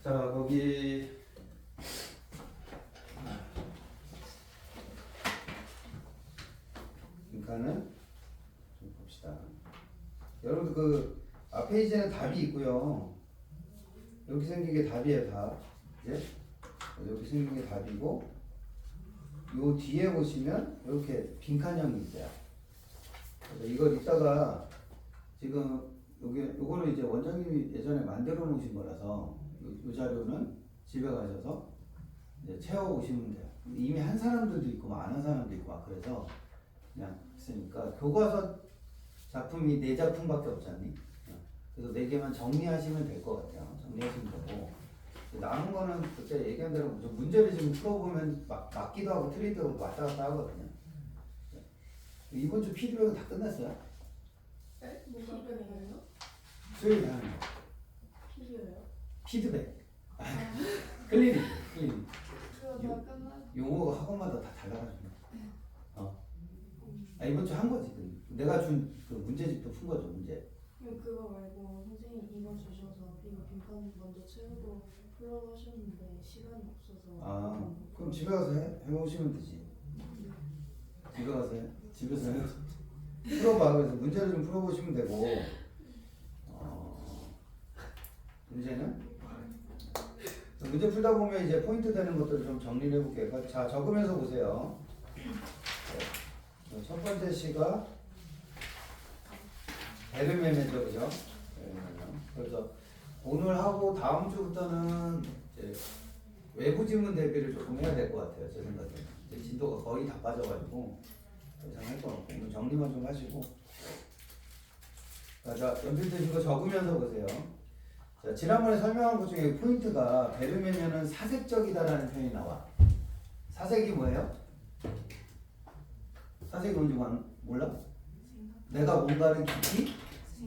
자, 거기 그러니까는 좀 봅시다. 여러분들 그 앞에 이제는 답이 있고요. 여기 생긴 게 답이에요, 답. 이제 여기 생긴 게 답이고, 요 뒤에 보시면 이렇게 빈칸형이 있어요. 그래서 이걸 이따가 지금 요거는 이제 원장님이 예전에 만들어 놓으신 거라서 요 자료는 집에 가셔서 이제 채워 오시면 돼요. 이미 한 사람들도 있고 막 안 한 사람도 있고 막 그래서 그냥 했으니까 교과서 작품이 4작품밖에 없잖니. 그래서 4개만 정리하시면 될 것 같아요. 정리하시면 되고 남은 거는 그때 얘기한 대로 문제를 지금 풀어보면 맞기도 하고 틀리기도 하고 왔다 갔다 하거든요. 이번 주 피드백은 다 끝났어요? 네? 뭐가 필요해요? 수요일에 하는 거. 필요해요? 피드백. 클리닉. 그거 다 끝났. 용어가 학원마다 다 달라가지고. 이번 주 한 거지. 내가 준 그 문제집도 푼 거죠, 문제. 그거 말고 선생님 이거 주셔서 이거 빈칸 먼저 채우고 풀라고 하셨는데 시간이 없어서. 그럼 집에 가서 해보시면 되지. 집에 가서 집에서 풀어봐. 그래서 문제를 좀 풀어보시면 되고. 문제는 문제 풀다 보면 이제 포인트 되는 것들을 좀 정리를 해볼게요. 자, 적으면서 보세요. 첫 번째 시가 베르메메죠, 그죠? 그래서 오늘 하고 다음 주부터는 이제 외부 지문 대비를 조금 해야 될 것 같아요, 제 생각에. 이제 진도가 거의 다 빠져가지고 더 이상 할 거 없고 오늘 정리만 좀 하시고. 자, 연필 드신 거 적으면서 보세요. 자, 지난번에 설명한 것 중에 포인트가 베르메면은 사색적이다라는 표현이 나와. 사색이 뭐예요? 사색이 뭔지 몰라? 내가 뭔가를 깊이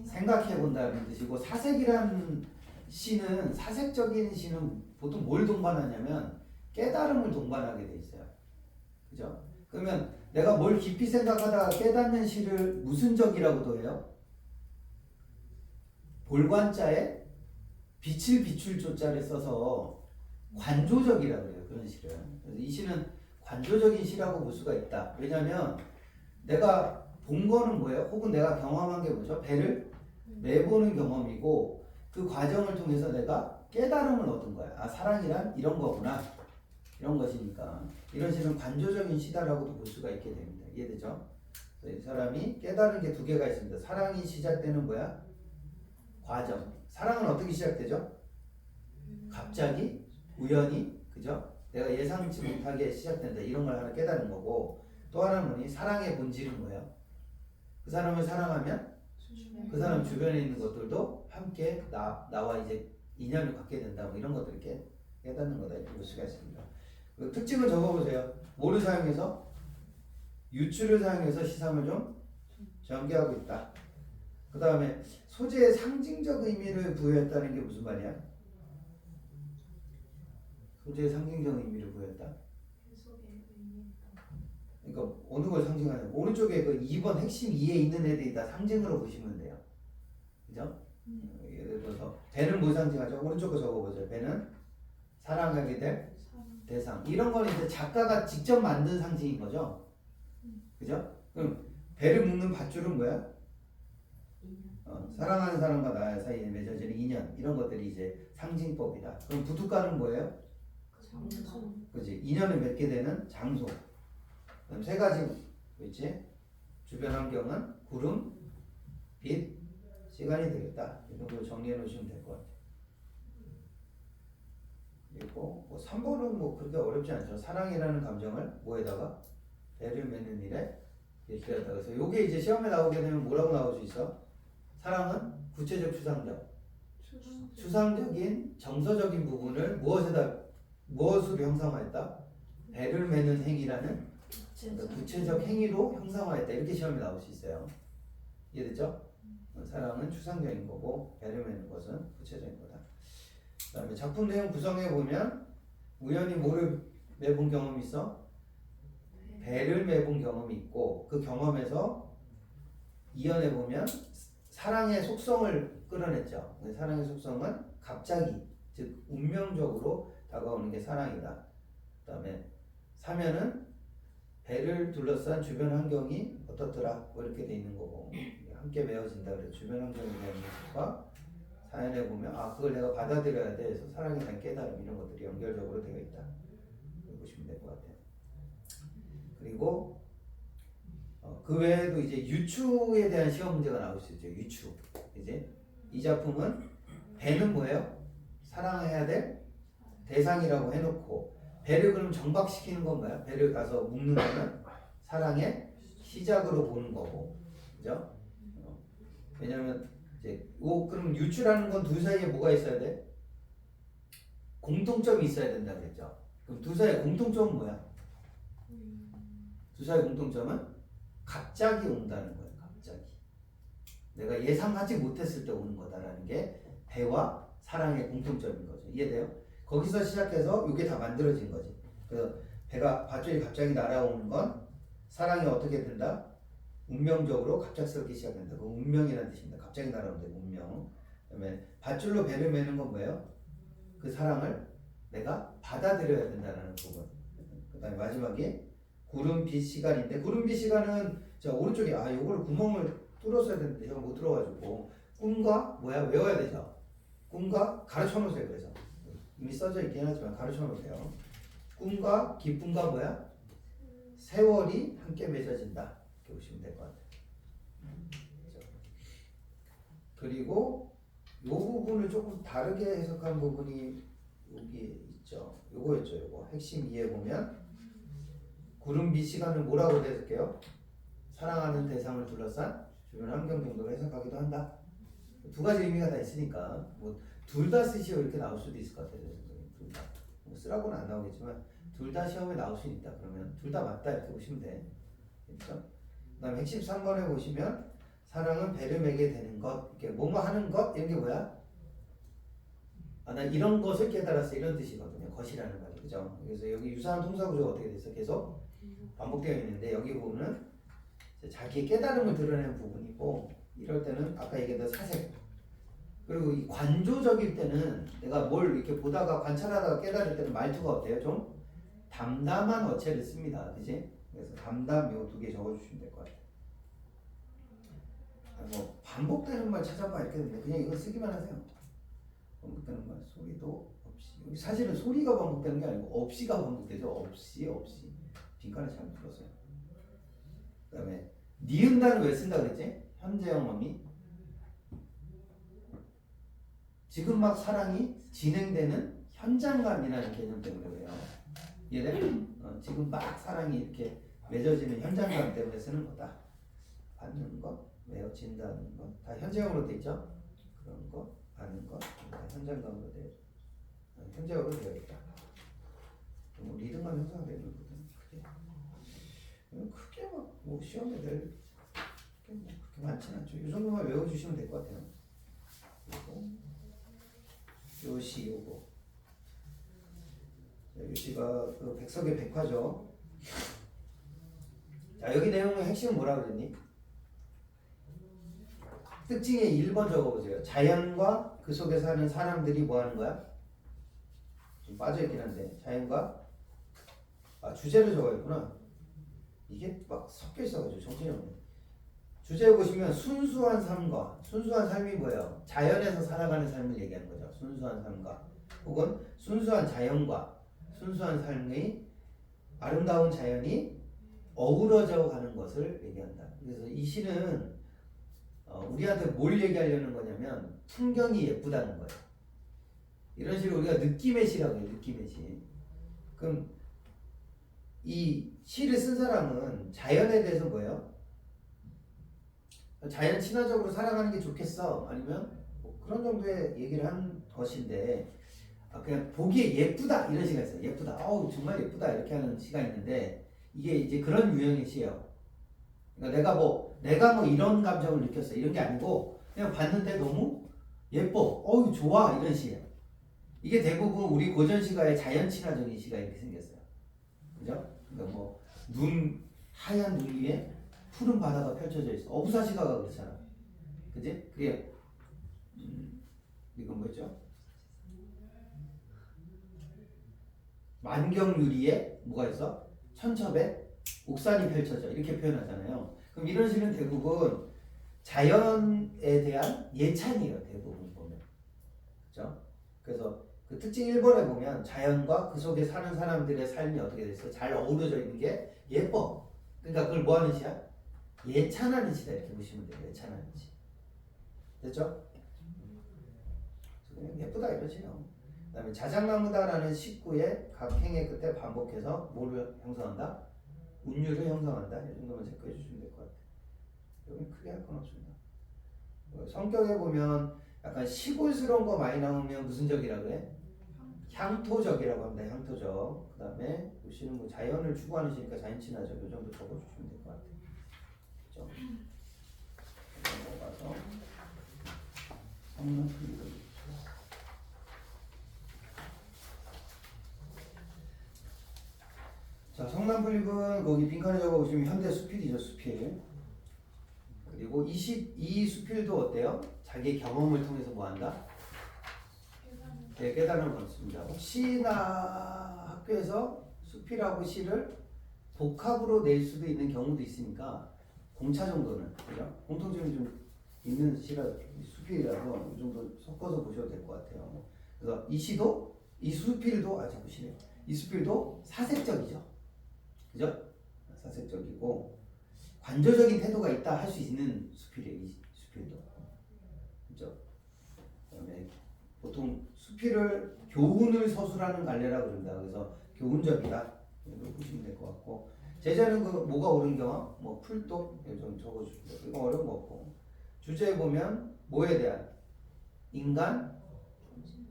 생각해 본다는 뜻이고, 사색이라는 시는, 사색적인 시는 보통 뭘 동반하냐면 깨달음을 동반하게 돼 있어요. 그죠? 그러면 내가 뭘 깊이 생각하다가 깨닫는 시를 무슨 적이라고도 해요? 볼관자에 빛을 비출 조자를 써서 관조적이라고 해요. 그런 시를. 그래서 이 시는 관조적인 시라고 볼 수가 있다. 왜냐하면 내가 본 거는 뭐예요? 혹은 내가 경험한 게 뭐죠? 배를 매보는 경험이고, 그 과정을 통해서 내가 깨달음을 얻은 거야. 사랑이란 이런 거구나. 이런 것이니까. 이런 시는 관조적인 시다라고도 볼 수가 있게 됩니다. 이해되죠? 이 사람이 깨달은 게 2개가 있습니다. 사랑이 시작되는 뭐야? 과정. 사랑은 어떻게 시작되죠? 갑자기, 우연히, 그죠? 내가 예상치 못하게 시작된다. 이런 걸 하나 깨달은 거고, 또 하나는 뭐니? 사랑의 본질은 뭐예요? 그 사람을 사랑하면 그 사람 주변에 있는 것들도 함께 나와 이제 인연을 갖게 된다. 뭐 이런 것들을 깨닫는 거다. 이렇게 볼 수가 있습니다. 그 특징을 적어보세요. 뭐를 사용해서? 유추를 사용해서 시상을 좀 전개하고 있다. 그 다음에 소재의 상징적 의미를 부여했다는 게 무슨 말이야? 소재의 상징적 의미를 부여했다. 그러니까 어느 걸 상징하냐? 오른쪽에 그 2번 핵심 2에 있는 애들이 다 상징으로 보시면 돼요. 그죠? 예를 들어서 배는 뭐 상징하죠? 오른쪽 거 적어보세요. 배는 사랑하게 될 대상. 이런 거는 이제 작가가 직접 만든 상징인 거죠. 그죠? 그럼 배를 묶는 밧줄은 뭐야? 사랑하는 사람과 나 사이에 맺어지는 인연. 이런 것들이 이제 상징법이다. 그럼 부둣가는 뭐예요? 그지? 인연을 맺게 되는 장소. 그럼 3가지 있지? 주변 환경은 구름, 빛, 시간이 되겠다. 이런 걸 정리해 놓으시면 될 것 같아요. 그리고 3번은 뭐 그렇게 어렵지 않죠. 사랑이라는 감정을 뭐에다가? 배를 맺는 일에 일치하다. 그래서 요게 이제 시험에 나오게 되면 뭐라고 나올 수 있어? 사랑은 구체적 추상적인 정서적인 부분을 무엇으로 형상화했다? 배를 맺는 행위라는 구체적 행위로 형상화했다. 이렇게 시험에 나올 수 있어요. 이해됐죠? 사랑은 추상적인 거고 배를 맺는 것은 구체적인 거다. 그 다음에 작품 내용 구성해 보면 우연히 뭐를 매본 경험이 있어? 배를 매본 경험이 있고, 그 경험에서 이연해 보면 사랑의 속성을 끌어냈죠. 사랑의 속성은 갑자기 즉 운명적으로 다가오는 게 사랑이다. 그다음에 사면은 배를 둘러싼 주변 환경이 어떻더라 뭐 이렇게 돼 있는 거고 함께 메어진다 그래. 주변 환경에 대한 모습과 사연에 보면 아 그걸 내가 받아들여야 돼. 그래서 사랑에 대한 깨달음 이런 것들이 연결적으로 되어 있다. 보시면 될 것 같아요. 그리고 그 외에도 이제 유추에 대한 시험 문제가 나올 수 있죠. 유추. 이제 이 작품은 배는 뭐예요? 사랑해야 될 대상이라고 해놓고 배를 그럼 정박시키는 건가요? 배를 가서 묶는 거는 사랑의 시작으로 보는 거고, 그죠? 왜냐하면 이제 그럼 유추라는 건 둘 사이에 뭐가 있어야 돼? 공통점이 있어야 된다 그랬죠. 그럼 둘 사이의 공통점은 뭐야? 둘 사이의 공통점은 갑자기 온다는 거예요. 갑자기. 내가 예상하지 못했을 때 오는 거다라는 게 배와 사랑의 공통점인 거죠. 이해돼요? 거기서 시작해서 이게 다 만들어진 거지. 그래서 배가 밧줄이 갑자기 날아오는 건 사랑이 어떻게 된다? 운명적으로 갑작스럽게 시작된다. 그 운명이라는 뜻입니다. 갑자기 날아오는데 운명. 그다음에 밧줄로 배를 매는 건 뭐예요? 그 사랑을 내가 받아들여야 된다는 부분. 그다음에 마지막에 구름빛 시간인데 구름빛 시간은 자 오른쪽에 요거를 구멍을 뚫었어야 되는데 제가 못 뚫어가지고 꿈과 외워야 되죠. 꿈과 가르쳐 놓으세요. 그래서 이미 써져 있긴 하지만 가르쳐 놓으세요. 꿈과 기쁨과 세월이 함께 맺어진다. 이렇게 보시면 될 것 같아요. 그렇죠? 그리고 이 부분을 조금 다르게 해석한 부분이 여기 있죠. 요거였죠. 요거 핵심 이해 보면 구름빛 시간을 뭐라고 해석해요? 사랑하는 대상을 둘러싼 주변 환경 정도로 해석하기도 한다. 두 가지 의미가 다 있으니까 뭐 둘 다 쓰시오 이렇게 나올 수도 있을 것 같아요. 둘 다. 뭐 쓰라고는 안 나오겠지만 둘 다 시험에 나올 수 있다. 그러면 둘 다 맞다 이렇게 보시면 돼. 그렇죠? 그다음에 핵심 3번에 보시면 사랑은 배를 매게 되는 것, 이렇게 뭐뭐 하는 것 이런 게 뭐야? 나 이런 것을 깨달았어 이런 뜻이거든요. 것이라는 말이 그죠? 그래서 여기 유사한 동사구조가 어떻게 됐어? 계속 반복되어 있는데 여기 부분은 자기의 깨달음을 드러내는 부분이고 이럴 때는 아까 얘기했던 사색 그리고 이 관조적일 때는 내가 뭘 이렇게 보다가 관찰하다가 깨달을 때는 말투가 어때요? 좀 담담한 어체를 씁니다. 그지? 그래서 담담 요 두 개 적어주시면 될 것 같아요. 뭐 반복되는 말 찾아봐 이렇게 되는데 그냥 이거 쓰기만 하세요. 반복되는 말 소리도 없이 여기 사실은 소리가 반복되는 게 아니고 없이가 반복되죠. 없이 빈칸을 잘못 풀었어요. 그 다음에 니은단을 왜 쓴다 그랬지? 현재 영어미 지금 막 사랑이 진행되는 현장감이라는 개념 때문에 그래요. 이해돼? 지금 막 사랑이 이렇게 맺어지는 현장감 때문에 쓰는 거다. 받는 것, 메어진다는 것 다 현재형으로 돼 있죠? 그런 것, 받는 것 다 현장감으로 현재형으로 되어 있다. 뭐 리듬감 형성되는 거거든. 크게 막 뭐 시험에 낼 그렇게 많지는 않죠. 이 정도만 외워주시면 될 것 같아요. 그리고 요시 요거 요시가 그 백석의 백화죠. 자 여기 내용의 핵심은 뭐라 그랬니? 특징의 1번 적어보세요. 자연과 그 속에 사는 사람들이 뭐 하는 거야? 좀 빠져있긴 한데 자연과 주제를 적어야겠구나. 이게 막 섞여 있어가지고 정신이 없네. 주제에 보시면 순수한 삶과 순수한 삶이 뭐예요? 자연에서 살아가는 삶을 얘기하는 거죠. 순수한 삶과 혹은 순수한 자연과 순수한 삶의 아름다운 자연이 어우러져 가는 것을 얘기한다. 그래서 이 시는 우리한테 뭘 얘기하려는 거냐면 풍경이 예쁘다는 거예요. 이런 시를 우리가 느낌의 시라고 해요. 느낌의 시. 그럼 이 시를 쓴 사람은 자연에 대해서 뭐예요? 자연 친화적으로 살아가는 게 좋겠어? 아니면 뭐 그런 정도의 얘기를 한 것인데 그냥 보기에 예쁘다 이런 시가 있어요. 예쁘다. 정말 예쁘다 이렇게 하는 시가 있는데 이게 이제 그런 유형의 시예요. 그러니까 내가 뭐 이런 감정을 느꼈어 이런 게 아니고 그냥 봤는데 너무 예뻐. 좋아 이런 시예요. 이게 대부분 우리 고전 시가의 자연 친화적인 시가 이렇게 생겼어요. 그죠? 그러니까 뭐 하얀 눈 위에 푸른 바다가 펼쳐져 있어. 어부사시가가 그렇잖아. 그지? 그게 이건 뭐였죠? 만경유리에 뭐가 있어? 천첩에 옥산이 펼쳐져 이렇게 표현하잖아요. 그럼 이런 시는 대부분 자연에 대한 예찬이에요. 대부분 보면. 그렇죠? 그래서 그 특징 1번에 보면 자연과 그 속에 사는 사람들의 삶이 어떻게 됐어? 잘 어우러져 있는 게 예뻐. 그러니까 그걸 뭐 하는 시야? 예찬하는 시다 이렇게 보시면 돼요. 예찬하는 시. 됐죠? 그냥 예쁘다 이러지요. 그 다음에 자작나무다라는 식구의 각 행의 끝에 반복해서 뭐를 형성한다? 운율을 형성한다. 이 정도만 체크해 주시면 될 것 같아요. 여기 크게 할 건 없습니다. 성격에 보면 약간 시골스러운 거 많이 나오면 무슨 적이라 그래? 향토적이라고 합니다. 향토적. 그 다음에 시는 뭐 자연을 추구하는 시니까 자연친화적. 이 정도 적어주시면 될 것 같아요. 그렇죠? 넘어가서 성능 풀이를. 자, 성남풀립은 거기 빈칸에 적어보시면 현대 수필이죠. 수필. 그리고 이 수필도 어때요? 자기 경험을 통해서 뭐한다? 네, 깨달음을 얻습니다. 혹시나 학교에서 수필하고 시를 복합으로 낼 수도 있는 경우도 있으니까 공차 정도는, 그죠? 공통점이 좀 있는 시라 수필이라서 이 정도 섞어서 보셔도 될 것 같아요. 그래서 이 시도, 이 수필도, 자꾸 시네요. 이 수필도 사색적이죠. 그죠? 사색적이고 관조적인 태도가 있다 할 수 있는 수필이에요. 이 수필도. 그죠? 그다음에 보통 수필을 교훈을 서술하는 갈래라고 그런다. 그래서 교훈적이다. 이렇게 보시면 될 것 같고 제자는 그 뭐가 옳은 경험? 뭐 풀도 좀 적어주시고 이거 어려운 거 없고 주제에 보면 뭐에 대한 인간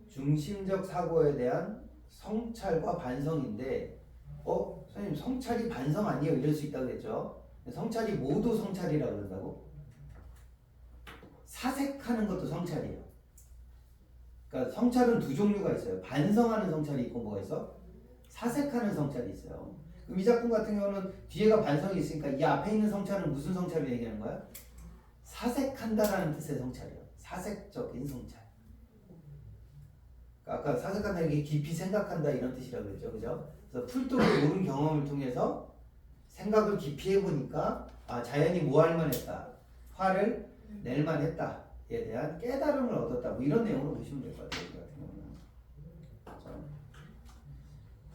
중심적 사고에 대한 성찰과 반성인데 선생님 성찰이 반성 아니에요 이럴 수 있다고 했죠. 성찰이 모두 성찰이라고 그런다고? 사색하는 것도 성찰이에요. 그러니까 성찰은 두 종류가 있어요. 반성하는 성찰이 있고 뭐가 있어? 사색하는 성찰이 있어요. 그럼 이 작품 같은 경우는 뒤에가 반성이 있으니까 이 앞에 있는 성찰은 무슨 성찰을 얘기하는 거야? 사색한다라는 뜻의 성찰이에요. 사색적인 성찰. 그러니까 아까 사색한다는 게 깊이 생각한다 이런 뜻이라고 그랬죠. 그죠? 그래서 풀독의 옳은 경험을 통해서 생각을 깊이 해보니까 자연이 뭐 할 만했다. 화를 낼 만했다에 대한 깨달음을 얻었다. 뭐 이런 내용으로 보시면 될 것 같아요. 이 같은 경우는.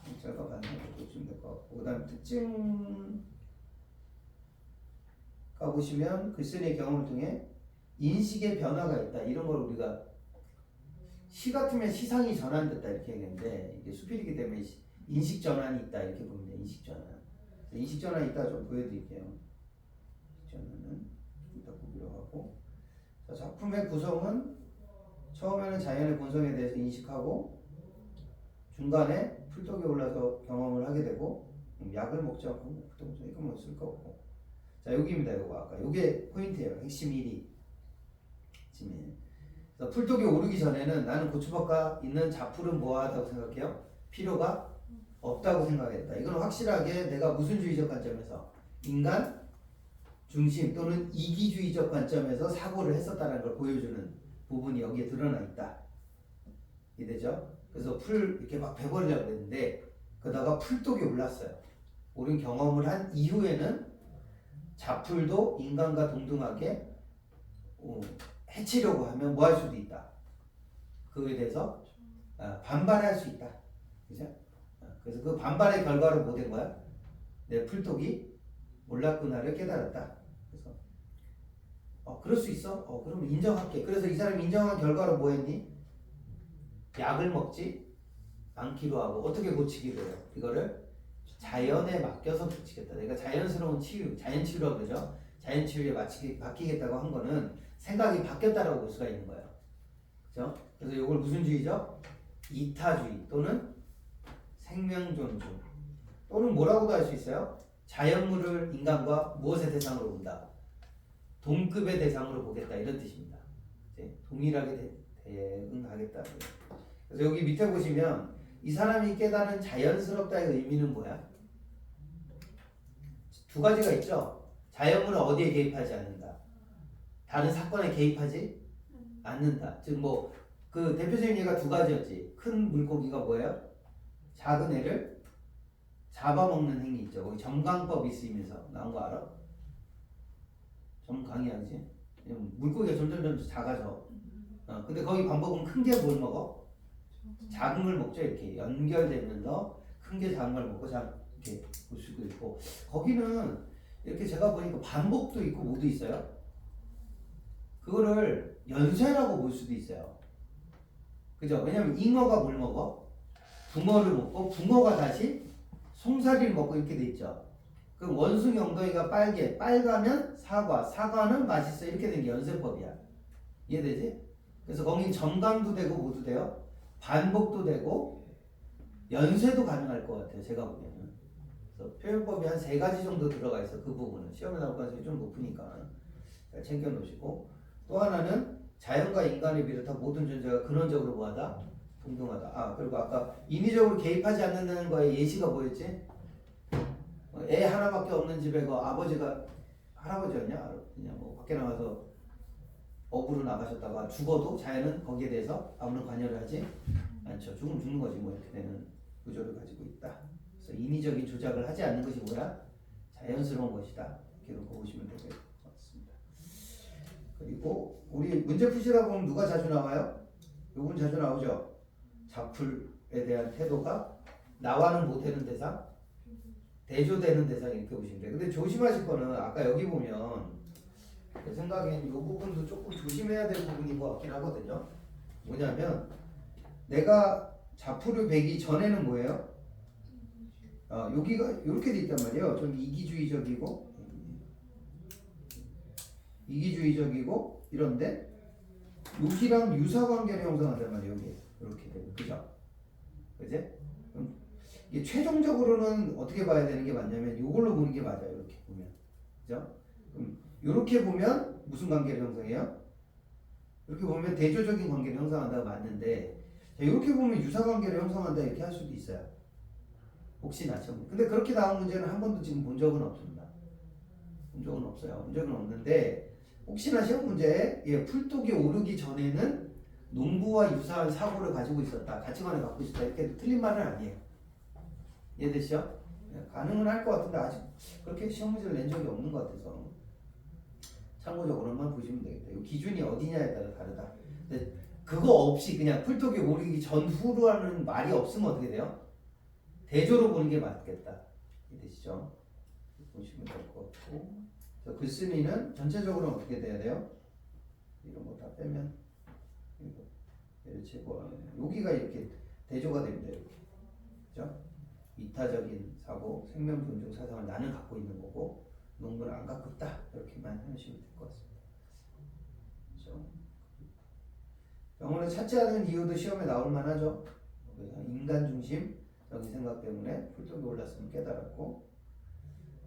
성찰과 반성을 보시면 될 것 같고 그 다음 특징 가보시면 글쓴이의 경험을 통해 인식의 변화가 있다. 이런 걸 우리가 시 같으면 시상이 전환됐다 이렇게 얘기했는데 이게 수필이기 때문에 인식 전환이 있다 이렇게 봅니다. 인식 전환. 인식 전환이 있다 좀 보여드릴게요. 인식 전환은 이따 보기로 하고 자, 작품의 구성은 처음에는 자연의 본성에 대해서 인식하고 중간에 풀떡에 올라서 경험을 하게 되고 약을 먹지 않고 풀떡 이거 뭐 쓸 거 없고 자 여기입니다. 이거 아까 이게 포인트예요. 핵심 1위 그래서 풀떡에 오르기 전에는 나는 고추밭가 있는 자풀은 뭐하다고 생각해요? 필요가 없다고 생각했다. 이건 확실하게 내가 무슨주의적 관점에서 인간 중심 또는 이기주의적 관점에서 사고를 했었다는 걸 보여주는 부분이 여기에 드러나 있다. 이해되죠? 그래서 풀 이렇게 막 베버리려고 했는데 그러다가 풀독이 올랐어요. 옳은 경험을 한 이후에는 자풀도 인간과 동등하게 해치려고 하면 뭐 할 수도 있다. 그거에 대해서 반발할 수 있다. 그죠? 그래서 그 반발의 결과로 뭐 된 거야? 내 풀독이 올랐구나를 깨달았다. 그래서 그럴 수 있어? 그럼 인정할게. 그래서 이 사람이 인정한 결과로 뭐 했니? 약을 먹지 않기로 하고 어떻게 고치기로 해요? 이거를 자연에 맡겨서 고치겠다. 내가 자연스러운 치유, 자연치유라고 그러죠. 자연치유에 맡기겠다고 한 거는 생각이 바뀌었다라고 볼 수가 있는 거예요. 그죠? 그래서 이걸 무슨 주의죠? 이타주의 또는 생명존중 또는 뭐라고도 할 수 있어요? 자연물을 인간과 무엇의 대상으로 본다? 동급의 대상으로 보겠다 이런 뜻입니다. 이제 동일하게 대응하겠다. 그래서 여기 밑에 보시면 이 사람이 깨달은 자연스럽다의 의미는 뭐야? 두 가지가 있죠. 자연물은 어디에 개입하지 않는다. 다른 사건에 개입하지 않는다. 즉 뭐 그 대표적인 예가 두 가지였지. 큰 물고기가 뭐예요? 작은 애를 잡아먹는 행위 있죠. 거기 점강법이 쓰이면서 나온 거 알아? 점강이야, 그지? 물고기가 점점 작아져. 근데 거기 방법은 큰 게 뭘 먹어? 작은 걸 먹죠. 이렇게 연결되면서 큰 게 작은 걸 먹고 이렇게 볼 수도 있고, 거기는 이렇게 제가 보니까 반복도 있고 뭐도 있어요. 그거를 연쇄라고 볼 수도 있어요. 그죠? 왜냐면 잉어가 뭘 먹어? 붕어를 먹고 붕어가 다시 송사리를 먹고 이렇게 돼 있죠. 그 원숭이 엉덩이가 빨가면 사과는 맛있어, 이렇게 된 게 연쇄법이야. 이해되지? 그래서 거긴 점강도 되고 뭐도 돼요. 반복도 되고 연쇄도 가능할 것 같아요. 제가 보기에는. 그래서 표현법이 한 3가지 정도 들어가 있어. 그 부분은 시험에 나올 가능성이 좀 높으니까 잘 챙겨 놓으시고, 또 하나는 자연과 인간을 비롯한 모든 존재가 근원적으로 뭐하다? 동등하다. 그리고 아까 인위적으로 개입하지 않는다는 거에 예시가 뭐였지? 애 하나밖에 없는 집에 그 아버지가 할아버지였냐? 그냥 뭐 밖에 나가서 업으로 나가셨다가 죽어도 자연은 거기에 대해서 아무런 관여를 하지 않죠. 죽으면 죽는 거지 뭐, 이렇게 되는 구조를 가지고 있다. 그래서 인위적인 조작을 하지 않는 것이 뭐야? 자연스러운 것이다. 이렇게 놓고 보시면 될 것 같습니다. 그리고 우리 문제 푸시다 보면 누가 자주 나와요? 요건 자주 나오죠. 작품에 대한 태도가 나와는 못되는 대상, 대조되는 대상, 이렇게 보시면 돼요. 근데 조심하실 거는 아까 여기 보면 제 생각엔 이 부분도 조금 조심해야 될 부분인 것 같긴 하거든요. 뭐냐면 내가 자풀을 베기 전에는 뭐예요? 여기가 이렇게 돼 있단 말이에요. 좀 이기주의적이고 이런데 여기랑 유사관계를 형성한단 말이에요. 여기 이렇게 되고, 그죠? 그지? 이게 최종적으로는 어떻게 봐야 되는 게 맞냐면 이걸로 보는 게 맞아요. 이렇게 보면, 그죠? 이렇게 보면 무슨 관계를 형성해요? 이렇게 보면 대조적인 관계를 형성한다고 맞는데, 이렇게 보면 유사관계를 형성한다 이렇게 할 수도 있어요. 혹시나 좀. 근데 그렇게 나온 문제는 한 번도 지금 본 적은 없습니다. 본 적은 없어요. 본 적은 없는데 혹시나 시험 문제에 풀독이 오르기 전에는 농부와 유사한 사고를 가지고 있었다, 가치관을 갖고 있었다, 이렇게 틀린 말은 아니에요. 이해되시죠? 가능은 할 것 같은데 아직 그렇게 시험 문제를 낸 적이 없는 것 같아서 참고적으로만 보시면 되겠다. 이 기준이 어디냐에 따라 다르다. 근데 그거 없이 그냥 풀독이 오르기 전후로 하는 말이 없으면 어떻게 돼요? 대조로 보는 게 맞겠다. 이해되시죠? 보시면 될 것 같고, 글쓴이는 전체적으로 어떻게 돼야 돼요? 이런 거 다 빼면 이거 얘를 제거하면 여기가 이렇게 대조가 됩니다. 이렇게, 그죠? 이타적인 사고, 생명 존중 사상을 나는 갖고 있는 거고 농부는 안 갖고 있다, 이렇게만 하시면 될 것 같습니다. 그렇죠? 병원을 찾지 않은 이유도 시험에 나올 만하죠. 그래서 인간 중심적인 생각 때문에 풀독이 올랐으면 깨달았고,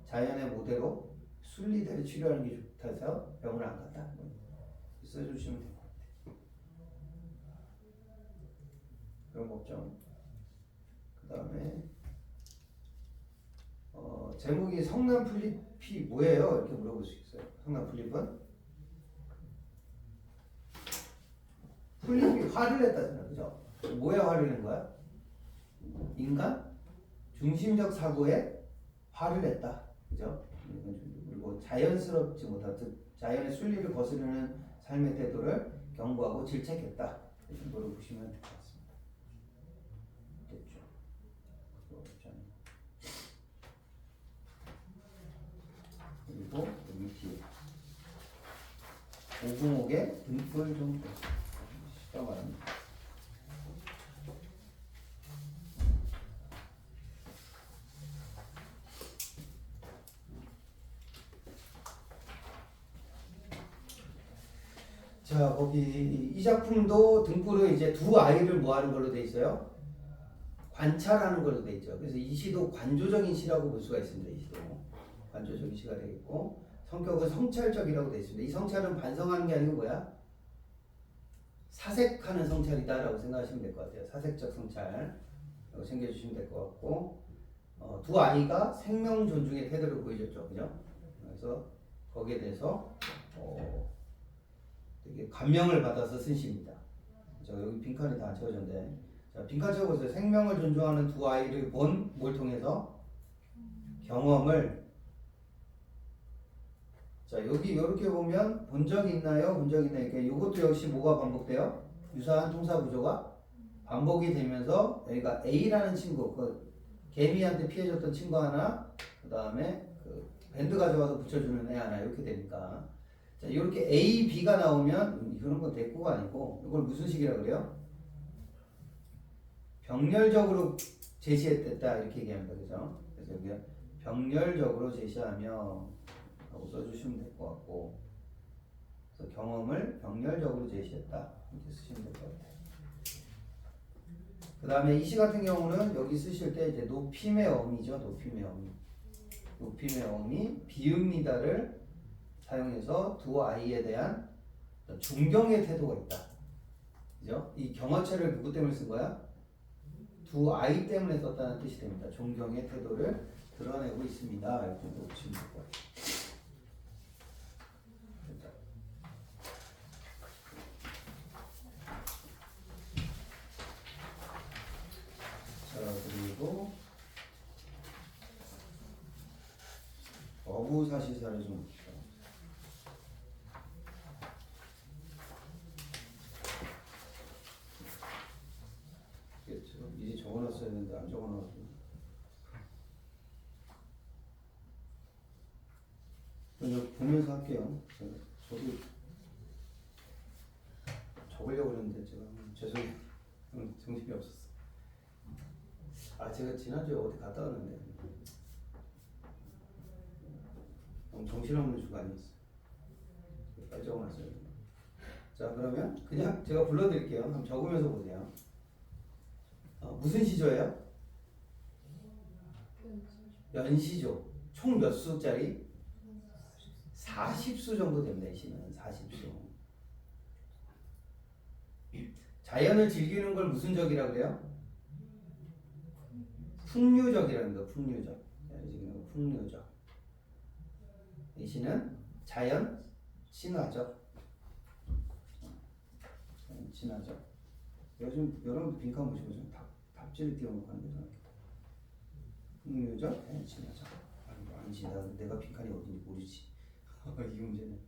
자연의 모델로 순리대로 치료하는 게 좋다 해서 병원을 안 갔다, 써주시면 될 것 같아요. 그런 거 없죠. 그 다음에 제목이 성남 플립이 뭐예요? 이렇게 물어볼 수 있어요. 성남 플립은 플립이 화를 냈다잖아, 그죠? 뭐에 화를 낸 거야? 인간 중심적 사고에 화를 냈다, 그죠? 그리고 자연스럽지 못한, 자연의 순리를 거스르는 삶의 태도를 경고하고 질책했다, 이 정도로 보시면 될 것 같습니다. 됐죠? 그리고 여기 뒤에 오공옥의 등불 좀 시켜봐요. 자, 거기 이 작품도 등불은 이제 두 아이를 모아는 걸로 돼 있어요. 관찰하는 걸로 돼 있죠. 그래서 이 시도 관조적인 시라고 볼 수가 있습니다. 이 시도 관조적인 시가 되겠고, 성격은 성찰적이라고 돼 있습니다. 이 성찰은 반성하는 게 아니고 뭐야? 사색하는 성찰이다라고 생각하시면 될 것 같아요. 사색적 성찰 챙겨주시면 될 것 같고, 두 아이가 생명 존중의 태도를 보여줬죠, 그죠? 그래서 거기에 대해서 되게 감명을 받아서 쓴 시입니다. 저 여기 빈칸이 다 채워졌는데 자, 빈칸 채워보세요. 생명을 존중하는 두 아이를 본 뭘 통해서? 경험을. 자, 여기 이렇게 보면 본 적이 있나요? 본 적이 있나요? 그러니까 이것도 역시 뭐가 반복돼요? 유사한 동사 구조가 반복이 되면서 여기가 A라는 친구, 그 개미한테 피해줬던 친구 하나, 그 다음에 그 밴드 가져와서 붙여주는 애 하나 이렇게 되니까 자, 이렇게 A, B가 나오면 이런 건 대꾸가 아니고 이걸 무슨 식이라 그래요? 병렬적으로 제시했다 이렇게 얘기합니다. 그죠? 그래서 여기 병렬적으로 제시하며 하고 써주시면 될 것 같고 그래서 경험을 병렬적으로 제시했다 이렇게 쓰시면 될 것 같아요. 그 다음에 이 시 같은 경우는 여기 쓰실 때 이제 높임의 어미죠. 높임의 어미. 높임의 어미 비읍니다를 사용해서 두 아이에 대한 존경의 태도가 있다. 그죠? 이 경어체를 누구 때문에 쓴 거야? 두 아이 때문에 썼다는 뜻이 됩니다. 존경의 태도를 드러내고 있습니다. 이렇게 보시면 될 것 같아요. 그리고 어부사시사를 좀 봅시다. 이제 적어놨어야 했는데 안 적어놔가지고 그냥 보면서 할게요. 저도 적으려고 했는데 제가 죄송해요. 정신이 없었어. 아 제가 지난주에 어디 갔다 왔는데 너무 정신없는 주간이었어요. 빨리 적어놨어요. 자 그러면 그냥 제가 불러드릴게요. 한번 적으면서 보세요. 무슨 시조예요? 연시조. 총 몇 수짜리? 40수 정도 됩니다. 이 시는 40수. 자연을 즐기는 걸 무슨 적이라고 그래요? 풍류적이라는 거. 풍류적. 풍류적. 이 시는 자연 친화적. 친화적. 요즘 여러분도 빈칸 보시고 좀 답지를 띄워놓고 하는 게 좋겠다. 풍류적, 자연 친화적. 아니지, 내가 빈칸이 어딘지 모르지. 이 문제는.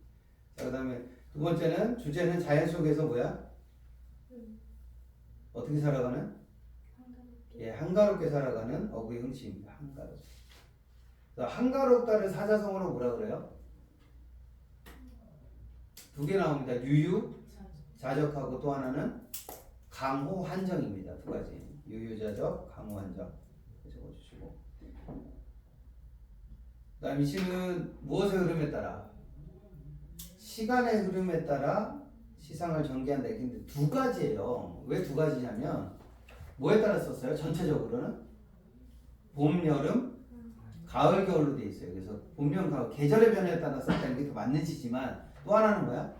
자, 그다음에 두 번째는 주제는 자연 속에서 뭐야? 어떻게 살아가는? 예, 한가롭게 살아가는 어부의 흥취입니다. 한가롭게. 한가롭다를 사자성어로 뭐라 그래요? 두 개 나옵니다. 유유, 자적하고 또 하나는 강호, 한정입니다. 두 가지. 유유자적, 강호, 한정. 적어주시고. 그 다음 이 시는 무엇의 흐름에 따라? 시간의 흐름에 따라 시상을 전개한다. 근데 두 가지예요. 왜 두 가지냐면 뭐에 따라 썼어요? 전체적으로는 봄, 여름, 가을, 겨울로 돼 있어요. 그래서 봄, 여름, 가을 계절의 변화에 따라 썼다는 게 더 맞는 시지만 또 하나는 뭐야?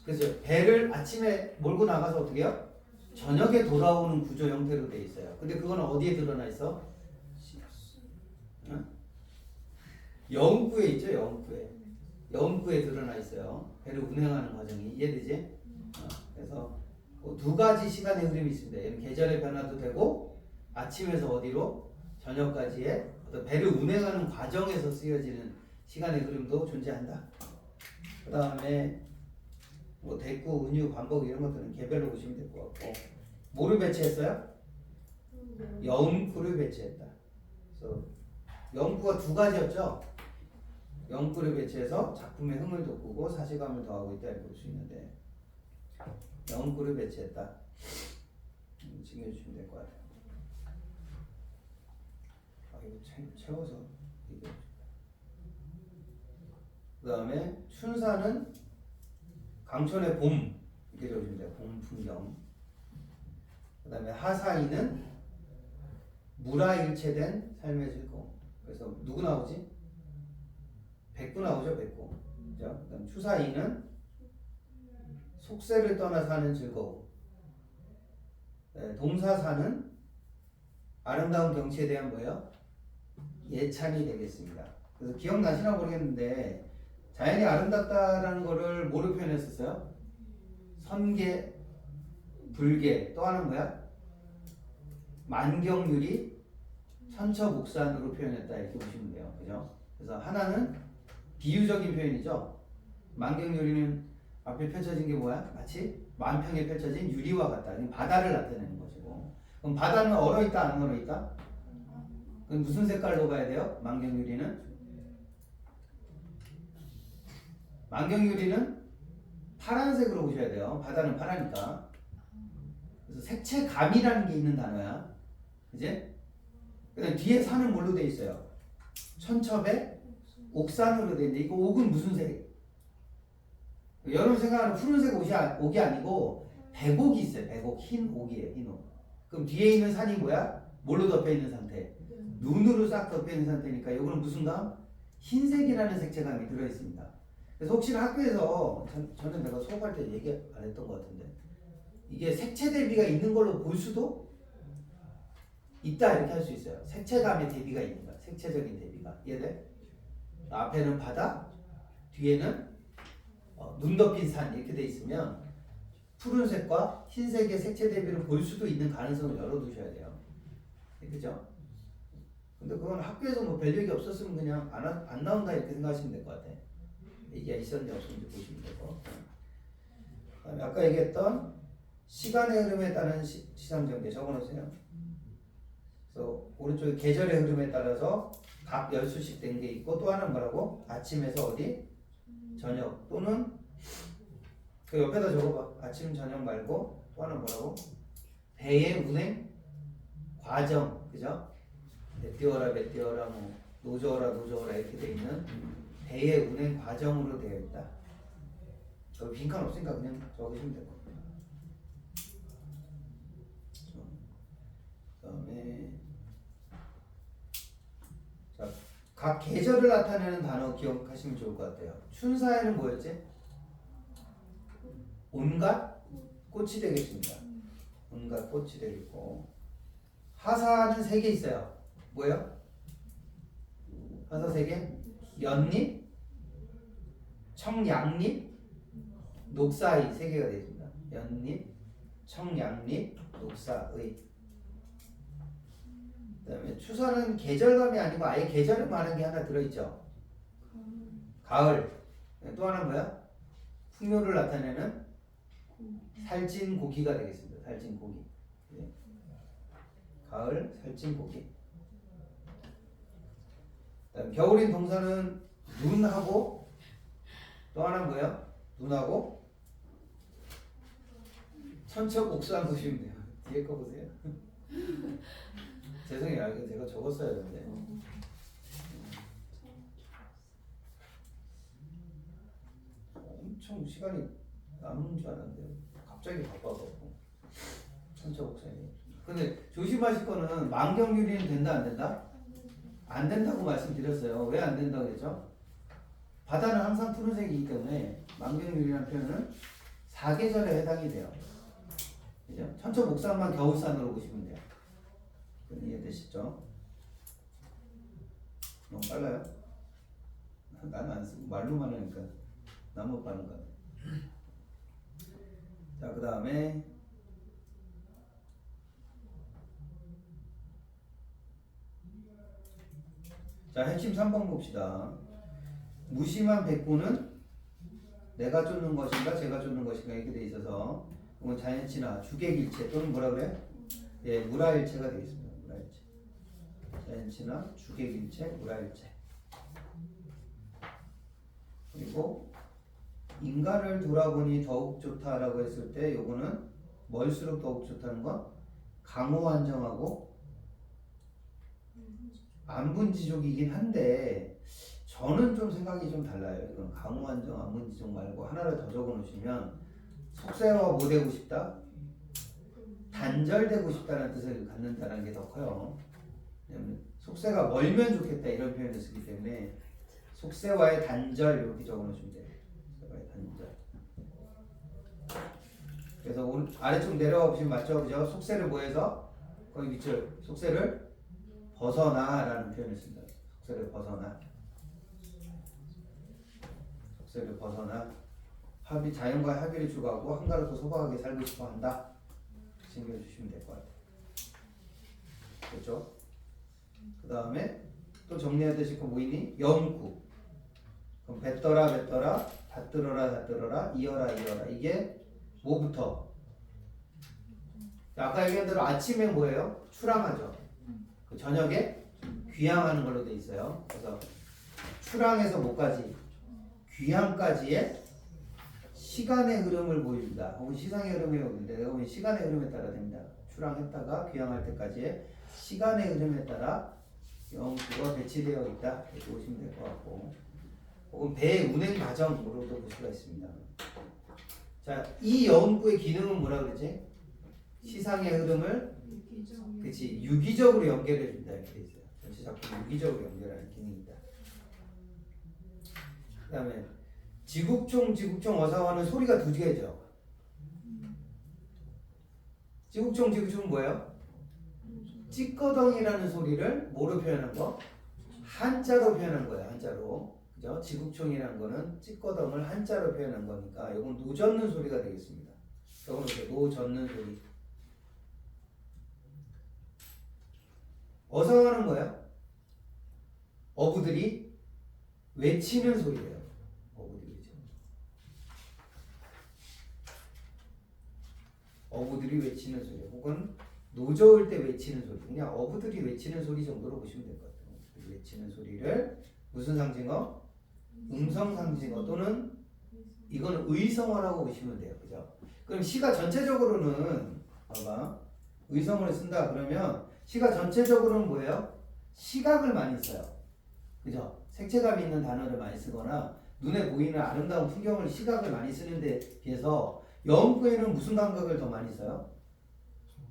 그래서 배를 아침에 몰고 나가서 어떻게 해요? 저녁에 돌아오는 구조 형태로 돼 있어요. 근데 그건 어디에 드러나 있어? 응? 영구에 있죠. 영구에 드러나 있어요. 배를 운행하는 과정이 이해되지? 그래서 두 가지 시간의 흐름이 있습니다. 얘는 계절의 변화도 되고 아침에서 어디로 저녁까지의 어떤 배를 운행하는 과정에서 쓰여지는 시간의 흐름도 존재한다. 그 다음에 뭐 대꾸, 은유, 반복 이런 것들은 개별로 보시면 될 것 같고 뭐를 배치했어요? 영구를 배치했다. 그래서 영구가 두 가지였죠. 영구를 배치해서 작품의 흥을 돋구고 사실감을 더하고 있다 이렇게 볼 수 있는데 영구를 배치했다. 챙겨주시면 될 것 같아요. 이거 채워서 얘기해 줍시다. 그 다음에 춘사는 강촌의 봄 이렇게 적으시면 돼요. 봄 풍경. 그 다음에 하사이는 무라일체된 삶의 즐거움. 그래서 누구 나오지? 백구 나오죠. 백구. 그죠? 그 다음 추사이는 속세를 떠나 사는 즐거움. 네, 동사사는 아름다운 경치에 대한 뭐예요? 예찬이 되겠습니다. 그래서 기억나시나 모르겠는데 자연이 아름답다라는 거를 뭐로 표현했었어요? 선계, 불계, 또 하나는 뭐야? 만경률이 천처복산으로 표현했다 이렇게 보시면 돼요. 그죠? 그래서 하나는 비유적인 표현이죠. 만경유리는 앞에 펼쳐진 게 뭐야? 마치 만평에 펼쳐진 유리와 같다. 이건 바다를 나타내는 것이고. 그럼 바다는 얼어있다 안 얼어있다? 그럼 무슨 색깔로 봐야 돼요? 만경유리는? 만경유리는 파란색으로 보셔야 돼요. 바다는 파라니까. 그래서 색채감이라는 게 있는 단어야. 그지? 그다음 뒤에 산은 뭘로 돼 있어요? 천첩에 옥산으로 돼 있는데 이거 옥은 무슨 색? 여러분 생각하는 푸른색 옥이 아니고 백옥이 있어요. 백옥 흰 옥이에요. 흰 옥. 그럼 뒤에 있는 산이 뭐야? 뭘로 덮여 있는 상태? 눈으로 싹 덮여 있는 상태니까 이거는 무슨 감? 흰색이라는 색채감이 들어 있습니다. 그래서 혹시나 학교에서 저는 내가 수업할 때 얘기 안 했던 것 같은데 이게 색채 대비가 있는 걸로 볼 수도 있다 이렇게 할 수 있어요. 색채감의 대비가 있는 거야. 색채적인 대비가. 이해돼? 앞에는 바다, 뒤에는 눈 덮인 산 이렇게 돼 있으면 푸른색과 흰색의 색채 대비를 볼 수도 있는 가능성을 열어두셔야 돼요. 그죠? 근데 그건 학교에서 뭐 별 얘기 없었으면 그냥 안 나온다 이렇게 생각하시면 될 것 같아. 얘기가 있었는지 없었는지 보시면 되고. 그다음에 아까 얘기했던 시간의 흐름에 따른 시상전개 적어놓으세요. 그래서 오른쪽에 계절의 흐름에 따라서 각 열수씩 된 게 있고 또 하나는 뭐라고? 아침에서 어디? 저녁 또는 그 옆에다 적어봐. 아침 저녁 말고 또 하나 뭐라고? 배의 운행 과정 그죠? 메띠오라 뭐 노저어라 이렇게 돼 있는 배의 운행 과정으로 되어 있다. 여기 빈칸 없으니까 그냥 적으시면 될 겁니다. 그다음에 자, 각 계절을 나타내는 단어 기억하시면 좋을 것 같아요. 춘사에는 뭐였지? 온갖 꽃이 되겠습니다. 온갖 꽃이 되겠고 하사는 3개 있어요. 뭐예요? 하사 3개? 연잎, 청양잎, 녹사의 3개가 되겠습니다. 연잎, 청양잎, 녹사의. 그 다음에 추사는 계절감이 아니고 아예 계절을 말하는 게 하나 들어있죠. 가을. 또 하나 뭐야? 풍요를 나타내는 살찐 고기가 되겠습니다. 살찐 고기. 네. 가을 살찐 고기. 그다음 겨울인 동사는 눈하고 또 하나 뭐예요? 눈하고 천척옥수한 보시면 돼요. 뒤에 거 보세요. 죄송해요. 이거 제가 적었어야 했는데. 엄청 시간이 남은 줄 알았는데 갑자기 바빠갖고 천척옥수하니. 근데 조심하실 거는 만경유리는 된다 안 된다? 안 된다고 말씀드렸어요. 왜 안 된다고 그랬죠? 바다는 항상 푸른색이기 때문에 만경유리라는 표현은 4계절에 해당이 돼요. 그죠? 천처복산만 겨울산으로 보시면 돼요. 이해되시죠? 너무 빨라요? 나는 안 쓰고 말로만 하니까 나무 빠른 거 같아. 자, 그 다음에 자, 핵심 3번 봅시다. 무심한 백구는 내가 쫓는 것인가 제가 쫓는 것인가 이렇게 돼 있어서 이건 자연치나 주객일체 또는 뭐라 그래? 예, 무라일체가 되겠습니다. 무라일체. 자연치나 주객일체, 무라일체. 그리고 인간을 돌아보니 더욱 좋다라고 했을 때 요거는 뭘수록 더욱 좋다는 건 강호안정하고 안분지족이긴 한데 저는 좀 생각이 좀 달라요. 이건 강호안정 안분지족 말고 하나를 더 적어 놓으시면 속세와 뭐 되고 싶다? 단절되고 싶다는 뜻을 갖는다는 게 더 커요. 왜냐면 속세가 멀면 좋겠다 이런 표현을 쓰기 때문에 속세와의 단절 이렇게 적어 놓으시면 돼요. 속세와의 단절. 그래서 오늘 아래쪽 내려와 보시면 맞죠? 그죠? 속세를 뭐해서? 거기 밑줄 속세를 벗어나라는 표현을 씁니다. 속세를 벗어나. 속세를 벗어나. 자연과 합의를 추구하고 한가롭고 소박하게 살고 싶어 한다. 챙겨주시면 될 것 같아요. 됐죠. 그 다음에 또 정리해야 되실 거 뭐 있니? 영구. 그럼 뱉더라 뱉더라 닫들어라 닫들어라 이어라 이어라. 이게 뭐부터? 아까 얘기한 대로 아침에 뭐예요? 출항하죠. 그 저녁에 귀향하는 걸로 돼 있어요. 그래서 출항에서 뭐까지? 귀향까지의 시간의 흐름을 보여준다. 혹은 시상의 흐름이 오는데 내가 보면 시간의 흐름에 따라 됩니다. 출항했다가 귀향할 때까지의 시간의 흐름에 따라 영구가 배치되어 있다. 이렇게 보시면 될 것 같고, 혹은 배 운행 과정으로도 볼 수가 있습니다. 자, 이 영구의 기능은 뭐라 그랬지? 시상의 흐름을 그치 유기적으로 연결해 준다 이렇게 돼 있어요. 전체 작품 유기적으로 연결하는 기능이 있다. 그다음에 지국총 어사와는 소리가 두 개죠. 지국총 뭐예요? 찌꺼덩이라는 소리를 뭐로 표현한 거? 한자로 표현한 거예요. 한자로. 그죠? 지국총이라는 거는 찌꺼덩을 한자로 표현한 거니까 이건 노 젓는 소리가 되겠습니다. 이건 노 젓는 소리. 어사와는 뭐예요? 어부들이 외치는 소리예요. 어부들이 외치는 소리, 혹은 노저을 때 외치는 소리, 그냥 어부들이 외치는 소리 정도로 보시면 될 것 같아요. 외치는 소리를 무슨 상징어? 음성 상징어 또는 이거는 의성어라고 보시면 돼요. 그죠? 그럼 시가 전체적으로는 봐봐 의성어를 쓴다 그러면 시가 전체적으로는 뭐예요? 시각을 많이 써요. 그죠? 색채감이 있는 단어를 많이 쓰거나 눈에 보이는 아름다운 풍경을 시각을 많이 쓰는데 비해서 영구에는 무슨 감각을 더 많이 써요?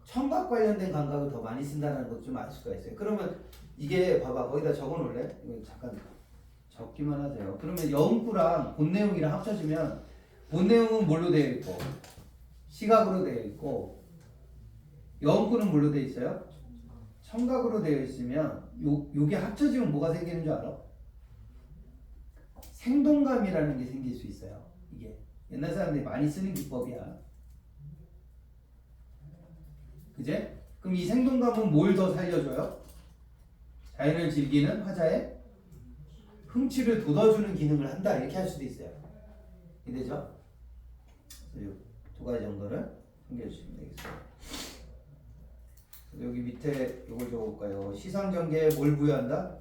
청각 관련된 감각을 더 많이 쓴다는 것도 좀 알 수가 있어요. 그러면 이게 봐봐 거기다 적어놓을래? 이거 잠깐 적기만 하세요. 그러면 영구랑 본 내용이랑 합쳐지면 본 내용은 뭘로 되어 있고 시각으로 되어 있고 영구는 뭘로 되어 있어요? 청각으로 되어 있으면 요게 합쳐지면 뭐가 생기는 줄 알아? 생동감이라는 게 생길 수 있어요. 이게 옛날 사람들이 많이 쓰는 기법이야. 그제? 그럼 이 생동감은 뭘 더 살려줘요? 자연을 즐기는 화자의 흥취를 돋워주는 기능을 한다. 이렇게 할 수도 있어요. 이해되죠? 두 가지 정도를 챙겨주시면 되겠습니다. 여기 밑에 이걸 적어볼까요? 시상전개에 뭘 부여한다?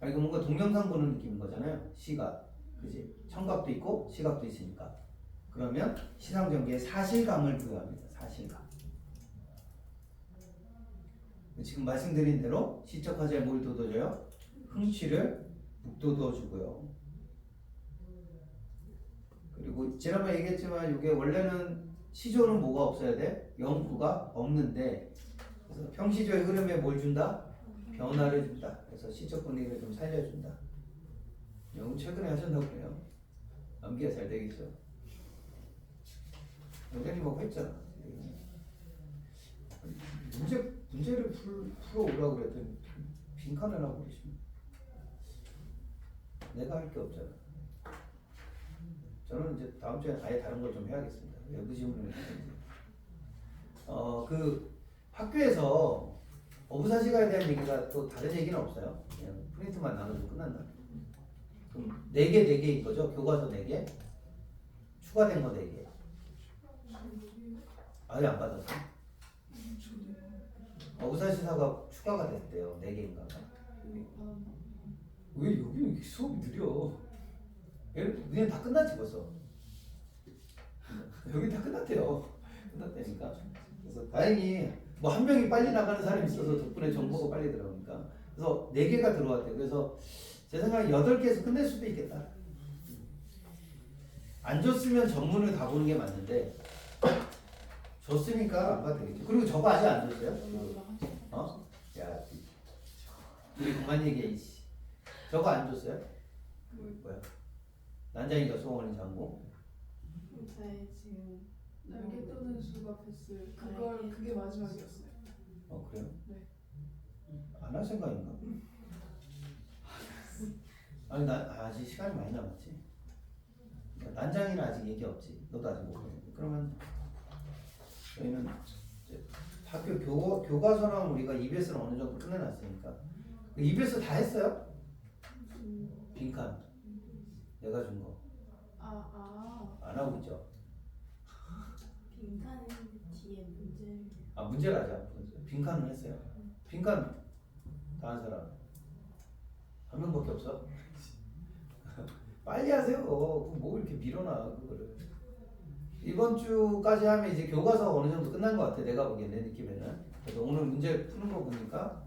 아, 이거 뭔가 동영상 보는 느낌인 거잖아요. 시각. 그지? 청각도 있고 시각도 있으니까. 그러면 시상전개에 사실감을 부여합니다. 사실감. 지금 말씀드린 대로 시적 화자에 뭘 돋워줘요? 흥취를 북돋워주고요. 그리고 지난번에 얘기했지만 이게 원래는 시조는 뭐가 없어야 돼? 영구가 없는데 그래서 평시조의 흐름에 뭘 준다? 변화를 준다. 그래서 시적 분위기를 좀 살려준다. 영구 최근에 하셨다고 그래요. 암기가 잘 되겠죠. 원장님하고 했잖아. 문제를 풀어오라고 그랬더니 빈칸을 하고 계시면 내가 할 게 없잖아. 저는 이제 다음 주에 아예 다른 걸 좀 해야겠습니다. 외부 지문을 그 학교에서 어부사시가에 대한 얘기가 또 다른 얘기는 없어요. 그냥 프린트만 나눠주고 끝난다. 그럼 4개인 거죠? 교과서 4개? 추가된 거 4개. 아예 안 받았어? 어부사시사가 추가가 됐대요. 4개인가가. 왜 여기는 이렇게 수업이 느려? 그냥 다 끝났지 벌써. 여기 다 끝났대요. 끝났다니까. 그래서 다행히 뭐 한 명이 빨리 나가는 사람이 있어서 덕분에 정보가 빨리 들어오니까. 그래서 4개가 들어왔대요. 그래서 제 생각에 8개에서 끝낼 수도 있겠다. 안 줬으면 전문을 다 보는 게 맞는데 줬으니까 안 봐도 되겠죠. 그리고 저거 아직 안 줬어요? 어? 야, 우리 그만 얘기해. 저거 안 줬어요? 뭐야? 난장이가 수홍하는 장고. 네, 지금 날개 떠는 수가 패스 그게 마지막이었어요. 그래요? 네. 안 할 생각인가? 아니 난 아직 시간이 많이 남았지. 난장이는 아직 얘기 없지. 너도 아직 못 보내. 그러면 저희는 이제 학교 교과서랑 우리가 EBS는 어느 정도 끝내놨으니까 EBS 다 했어요? 빈칸 내가 준 거 안 하고 있죠? 빈칸은 뒤에 문제를. 문제를 하자. 빈칸은 했어요. 빈칸 다 한 사람 한 명밖에 없어? 빨리 하세요. 뭐 이렇게 밀어놔 그거를. 이번 주까지 하면 이제 교과서 어느 정도 끝난 것 같아. 내가 보기엔 내 느낌에는. 그래서 오늘 문제 푸는 거 보니까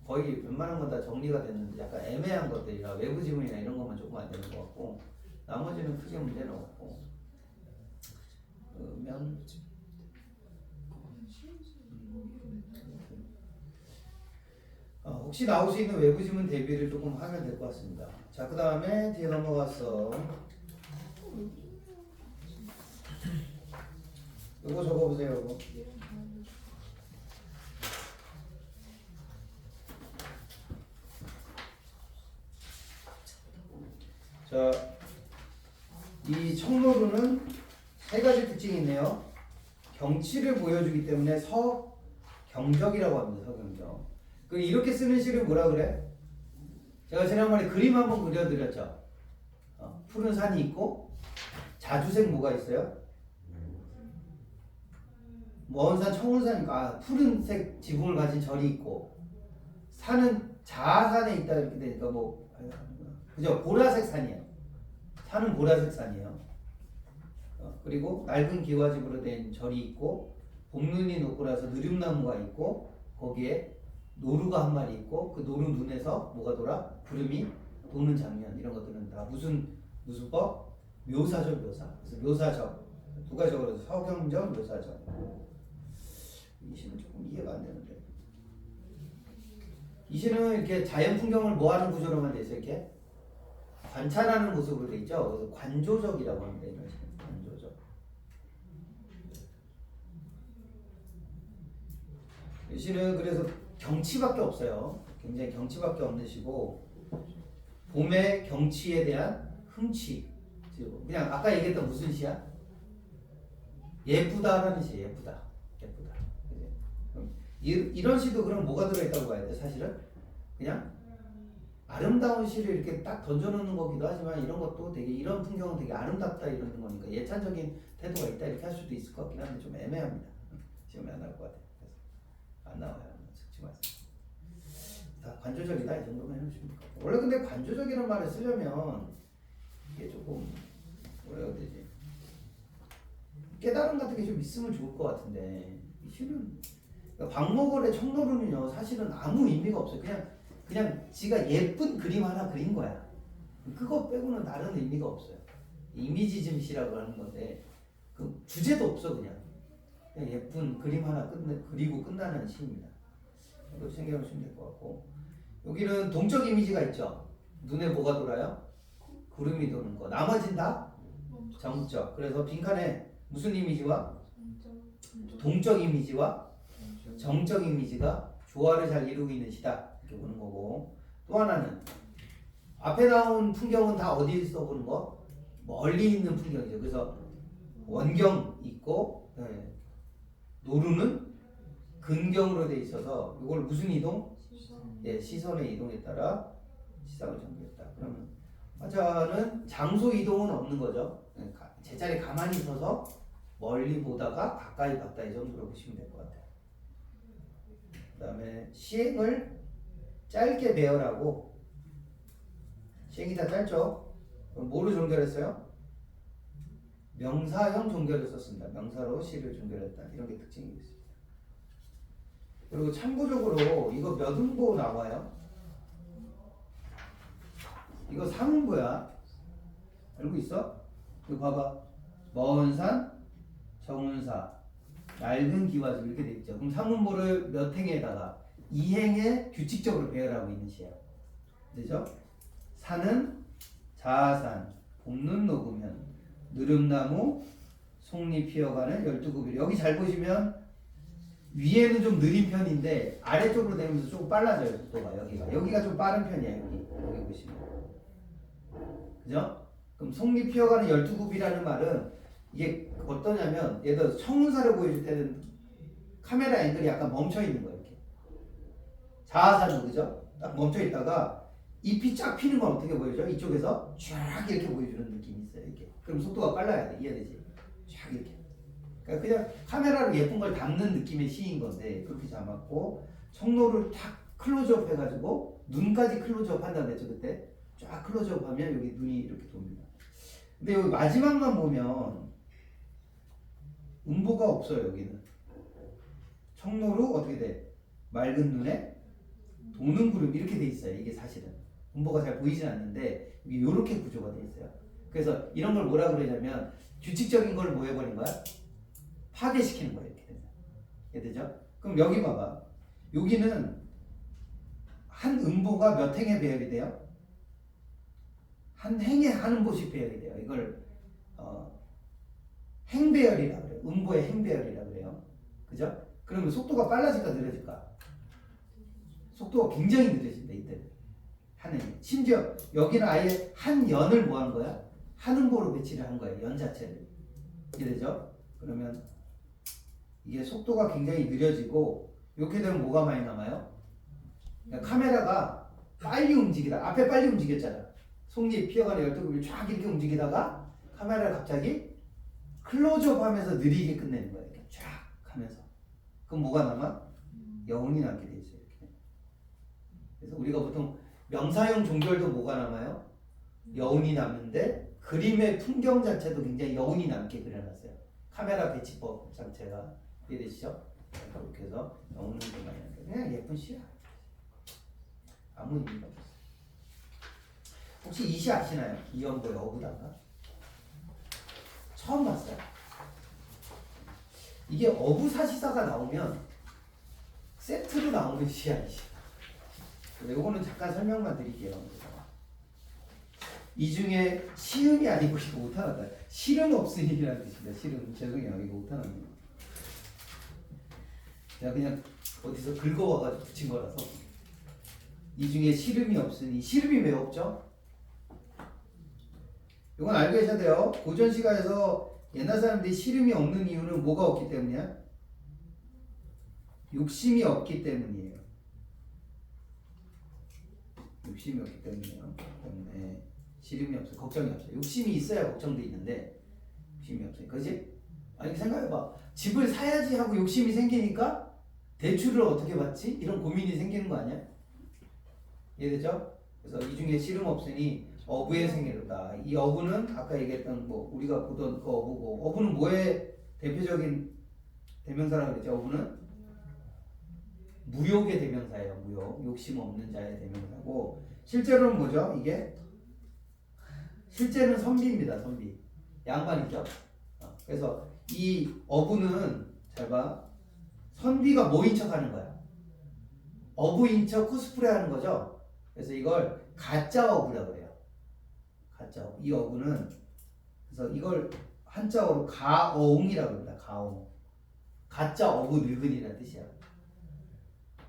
거의 웬만한 건 다 정리가 됐는데 약간 애매한 것들이라 외부 지문이나 이런 것만 조금 안 되는 것 같고 나머지는 크게 문제는 없고 그러면 혹시 나올 수 있는 외부 지문 대비를 조금 하면 될 것 같습니다. 자, 그 다음에 뒤에 넘어가서 이거 적어보세요. 이거. 자, 이 청로루는 세 가지 특징이 있네요. 경치를 보여주기 때문에 서경적이라고 합니다. 서경적. 그 이렇게 쓰는 시를 뭐라 그래? 제가 지난번에 그림 한번 그려드렸죠. 푸른 산이 있고 자주색 뭐가 있어요? 먼 산 청운산이니까 푸른색 지붕을 가진 절이 있고 산은 자산에 있다 이렇게 되니까 뭐 그죠? 보라색 산이에요. 산은 보라색 산이에요. 그리고 낡은 기와집으로 된 절이 있고 봄눈이 녹고 나서 느릅나무가 있고 거기에 노루가 한 마리 있고 그 노루 눈에서 뭐가 돌아? 구름이 도는 장면 이런 것들은 다 무슨 법? 묘사적 묘사. 그래서 묘사적 두 가지 적어서 서경적 묘사적. 이 시는 조금 이해가 안 되는데 이 시는 이렇게 자연 풍경을 뭐하는 구조로만 돼 있어요. 이렇게 관찰하는 모습으로 돼 있죠. 그래서 관조적이라고 합니다. 이런 시는 관조적. 이 시는 그래서 경치밖에 없어요. 굉장히 경치밖에 없는 시고 봄의 경치에 대한 흠치. 그냥 아까 얘기했던 무슨 시야? 예쁘다라는 시. 예쁘다. 이런 시도 그럼 뭐가 들어있다고 봐야 돼? 사실은 그냥 아름다운 시를 이렇게 딱 던져놓는 거기도 하지만 이런 것도 되게 이런 풍경은 되게 아름답다 이러는 거니까 예찬적인 태도가 있다 이렇게 할 수도 있을 것 같긴 한데 좀 애매합니다. 지금 안 나올 것 같아요. 그래서 안 나와요. 적지 마세요. 다 관조적이다 이 정도만 해주시면 될 것 같아요. 원래 근데 관조적이라는 말을 쓰려면 이게 조금 뭐라 해야 되지? 깨달음 같은 게 좀 있으면 좋을 것 같은데 이 시는 그러니까 박목월의 청로루는요 사실은 아무 의미가 없어요. 그냥 지가 예쁜 그림 하나 그린 거야. 그거 빼고는 다른 의미가 없어요. 이미지즘 시라고 하는 건데 그 주제도 없어 그냥 예쁜 그림 하나 그리고 끝나는 시입니다. 이거 생각하시면 될 것 같고 여기는 동적 이미지가 있죠. 눈에 뭐가 돌아요? 구름이 도는 거. 나머진 다 정적. 그래서 빈칸에 무슨 이미지와 동적 이미지와 정적 이미지가 조화를 잘 이루고 있는 시다 이렇게 보는 거고 또 하나는 앞에 나온 풍경은 다 어디서 보는 거? 멀리 있는 풍경이죠. 그래서 원경 있고 노루는 근경으로 돼 있어서 이걸 무슨 이동? 시선의 이동에 따라 시상을 전개했다. 그러면 화자는 장소 이동은 없는 거죠. 제자리에 가만히 서서 멀리 보다가 가까이 봤다 이 정도로 보시면 될 것 같아요. 그 다음에 시행을 짧게 배열하고 시행이 다 짧죠? 그럼 뭐로 종결했어요? 명사형 종결을 썼습니다. 명사로 시를 종결했다. 이런 게 특징이 있습니다. 그리고 참고적으로 이거 몇 음보 나와요? 이거 3음보야. 알고 있어? 이거 봐봐. 먼 산, 정운사, 낡은 기와집 이렇게 돼 있죠. 그럼 3음보를 몇 행에다가 2행에 규칙적으로 배열하고 있는 시야. 그죠? 산은 자산, 봄눈 녹으면, 느릅나무, 송잎 피어가는 12구빌. 여기 잘 보시면 위에는 좀 느린 편인데 아래쪽으로 되면서 조금 빨라져요. 속도가 여기가 좀 빠른 편이야. 여기 보시면. 그죠? 그럼 송잎 피어가는 12구비라는 말은 이게 어떠냐면 예를 들어 청운사를 보여줄 때는 카메라 앵글이 약간 멈춰 있는 거예요. 이렇게 자아사는 그죠? 딱 멈춰 있다가 잎이 쫙 피는 건 어떻게 보여줘? 이쪽에서 쫙 이렇게 보여주는 느낌이 있어요. 이렇게. 그럼 속도가 빨라야 돼. 이해되지? 쫙 이렇게. 그러니까 그냥 카메라로 예쁜 걸 담는 느낌의 시인 건데 그렇게 잡았고 청로를 탁 클로즈업 해가지고 눈까지 클로즈업 한다고 했죠 그때. 쫙 클로즈업 하면 여기 눈이 이렇게 돕니다. 근데 여기 마지막만 보면 음보가 없어요. 여기는 청로로 어떻게 돼? 맑은 눈에 도는 구름 이렇게 돼 있어요. 이게 사실은 음보가 잘 보이진 않는데 이게 이렇게 구조가 돼 있어요. 그래서 이런 걸 뭐라 그러냐면 규칙적인 걸 뭐 해버린 거야? 파괴시키는 거예요. 이렇게 되면. 이해되죠? 그럼 여기 봐봐. 여기는 한 음보가 몇 행에 배열이 돼요? 한 행에 한 음보씩 배열이 돼요. 이걸 행배열이라 그래요. 음보의 행배열이라 그래요. 그죠? 그러면 속도가 빨라질까 느려질까? 속도가 굉장히 느려진다 이때는. 한 행. 심지어 여기는 아예 한 연을 뭐 한 거야? 한 음보로 배치를 한 거예요. 연 자체를. 이해되죠? 그러면 이게 속도가 굉장히 느려지고 이렇게 되면 뭐가 많이 남아요? 그러니까 카메라가 빨리 움직이다. 앞에 빨리 움직였잖아. 속잎, 피어가는 열두급이 쫙 이렇게 움직이다가 카메라를 갑자기 클로즈업 하면서 느리게 끝내는 거야. 이렇게 쫙 하면서. 그럼 뭐가 남아? 여운이 남게 돼 있어요. 이렇게. 그래서 우리가 보통 명사형 종결도 뭐가 남아요? 여운이 남는데 그림의 풍경 자체도 굉장히 여운이 남게 그려놨어요. 카메라 배치법 자체가 이해되시죠? 그렇게 해서 여운을 좀 많이 남게. 그냥 예쁜 시야. 아무 의미가 없어요. 혹시 이 시 아시나요? 이연보의 어부단가? 처음 봤어요. 이게 어부사시사가 나오면 세트로 나오는 시야 이 시. 요거는 잠깐 설명만 드릴게요. 이 중에 시음이 아니고 이거 오타나다. 실은 없으니라는 뜻입니다. 실은 죄송해요. 이거 오타납니다. 제가 그냥 어디서 긁어와가지고 붙인 거라서. 이 중에 시름이 없으니 시름이 왜 없죠? 이건 알고 계셔야 돼요. 고전 시가에서 옛날 사람들이 시름이 없는 이유는 뭐가 없기 때문이야? 욕심이 없기 때문이에요. 욕심이 없기 때문이에요. 때문에 시름이 없어요. 걱정이 없어요. 욕심이 있어야 걱정도 있는데 욕심이 없어요. 그지? 아니 생각해봐. 집을 사야지 하고 욕심이 생기니까 대출을 어떻게 받지? 이런 고민이 생기는 거 아니야? 이해되죠? 그래서 이 중에 시름 없으니 어부의 생애로다. 이 어부는 아까 얘기했던 뭐 우리가 보던 그 어부고 어부는 뭐의 대표적인 대명사라고 그랬죠? 어부는 무욕의 대명사예요. 무욕. 욕심 없는 자의 대명사고 실제로는 뭐죠? 이게 실제는 선비입니다. 선비. 양반이죠. 그래서 이 어부는 잘 봐. 선비가 뭐인 척 하는 거야? 어부인 척 코스프레 하는 거죠. 그래서 이걸 가짜 어부라고 그래요. 가짜 어부. 이 어부는 그래서 이걸 한자어로 가어웅이라고 합니다. 가어웅. 가짜 어부 늙은이라는 뜻이야.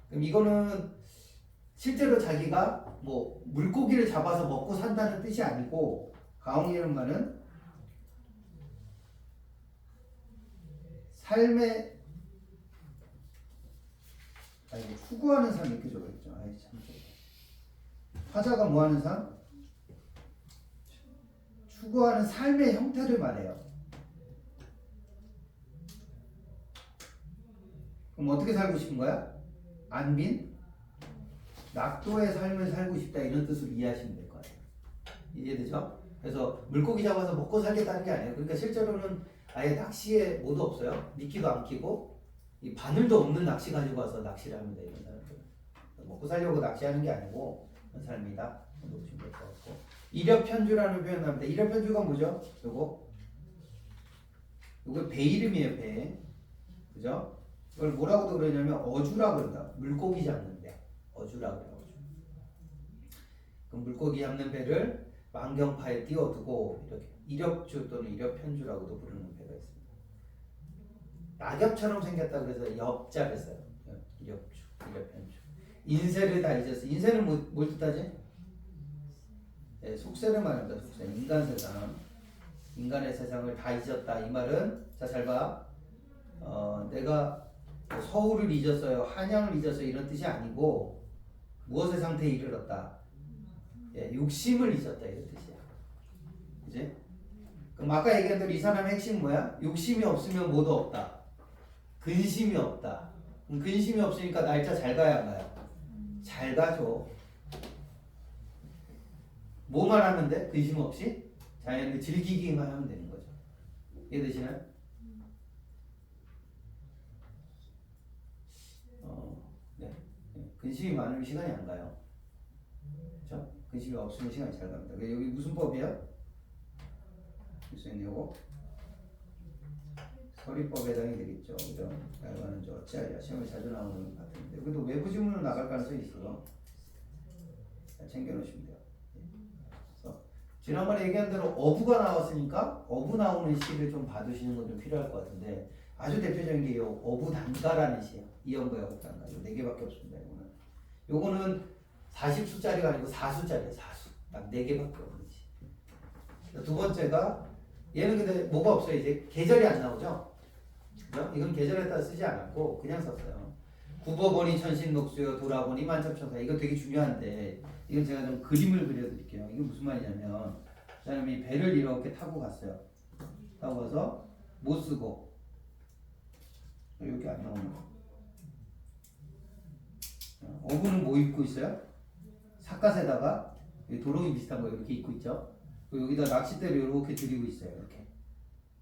그럼 이거는 실제로 자기가 뭐 물고기를 잡아서 먹고 산다는 뜻이 아니고 가어웅이라는 말은 삶의 추구하는 삶 이렇게 적어있죠. 아이 참. 화자가 뭐하는 삶? 추구하는 삶의 형태를 말해요. 그럼 어떻게 살고 싶은 거야? 안빈? 낙도의 삶을 살고 싶다 이런 뜻으로 이해하시면 될 거예요. 이해되죠? 그래서 물고기 잡아서 먹고 살겠다는 게 아니에요. 그러니까 실제로는 아예 낚시에 뭐도 없어요. 미끼도 안 끼고 이 바늘도 없는 낚시 가지고 와서 낚시를 합니다. 이런 사람들. 먹고 살려고 낚시하는 게 아니고 그런 삶이다. 보시면 될 것 같고. 이력편주라는 표현 나옵니다. 이력편주가 뭐죠? 요거 배 이름이에요. 배. 그죠? 이걸 뭐라고도 그러냐면 어주라 그런다. 물고기 잡는 배. 어주라 그래요. 어주. 그럼 물고기 잡는 배를 만경파에 띄워두고 이렇게 이력주 또는 이력편주라고도 부르는 배가 있습니다. 낙엽처럼 생겼다 그래서 엽자를 써요. 이력주, 이력편주. 인세를 다 잊었어. 인세는 뭘 뜻하지? 네, 속세를 말합니다. 속세. 인간 세상. 인간의 세상을 다 잊었다. 이 말은 자 잘 봐. 내가 서울을 잊었어요, 한양을 잊었어요 이런 뜻이 아니고 무엇의 상태에 이르렀다. 예, 욕심을 잊었다 이런 뜻이야. 그지? 그럼 아까 얘기한 대로 이 사람의 핵심 뭐야? 욕심이 없으면 뭐도 없다. 근심이 없다. 그럼 근심이 없으니까 날짜 잘 가야 안 가요? 잘 가죠. 뭐만 하면 돼? 근심 없이? 자연을 즐기기만 하면 되는 거죠. 이해되시나요? 네. 근심이 많으면 시간이 안 가요. 그렇죠? 근심이 없으면 시간이 잘 갑니다. 여기 무슨 법이야? 요거 서리법에 해당이 되겠죠. 그죠? 이거는 저 어찌하랴 시험에 자주 나오는 것 같은데 여기도 외부 지문으로 나갈 가능성이 있어서 잘 챙겨놓으시면 돼요. 그래서 지난번에 얘기한 대로 어부가 나왔으니까 어부 나오는 시를 좀 봐두시는 건 좀 필요할 것 같은데 아주 대표적인 게 이 어부단가라는 시예요. 이연과 어부단가. 요 4개밖에 없습니다. 요거는 40수짜리가 아니고 4수짜리예요. 4수. 딱 4개밖에 없는 시. 두 번째가 얘는 근데 뭐가 없어요. 이제 계절이 안 나오죠. 그죠? 이건 계절에 따라 쓰지 않았고 그냥 썼어요. 굽어보니 천신녹수여 돌아보니 만첩천사. 이거 되게 중요한데 이건 제가 좀 그림을 그려드릴게요. 이게 무슨 말이냐면 사람이 배를 이렇게 타고 갔어요. 타고 가서 못 쓰고 이렇게 안 나오는 거. 어부는 뭐 입고 있어요? 삿갓에다가 도롱이 비슷한 거 이렇게 입고 있죠. 여기다 낚싯대를 이렇게 들이고 있어요. 이렇게.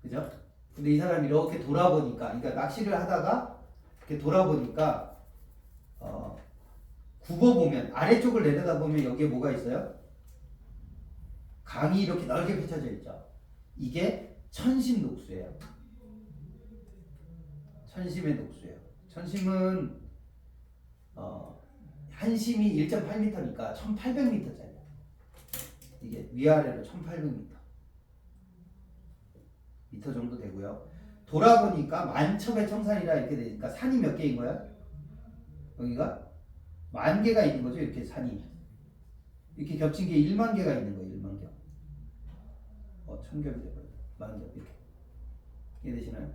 그죠? 근데 이 사람이 이렇게 돌아보니까, 그러니까 낚시를 하다가 이렇게 돌아보니까, 굽어보면, 아래쪽을 내려다보면 여기에 뭐가 있어요? 강이 이렇게 넓게 펼쳐져 있죠. 이게 천심녹수예요. 천심의 녹수예요. 천심은, 한 심이 1.8m니까 1800m짜리예요. 이게 위아래로 1800m 정도 되고요. 돌아보니까 만첩의 청산이라 이렇게 되니까 산이 몇 개인 거야? 여기가 10,000개가 있는 거죠. 이렇게 산이 이렇게 겹친 게 10,000,000개가 있는 거예요. 10,000,000겹. 1,000겹이 되고요. 10,000겹 이렇게. 이해되시나요?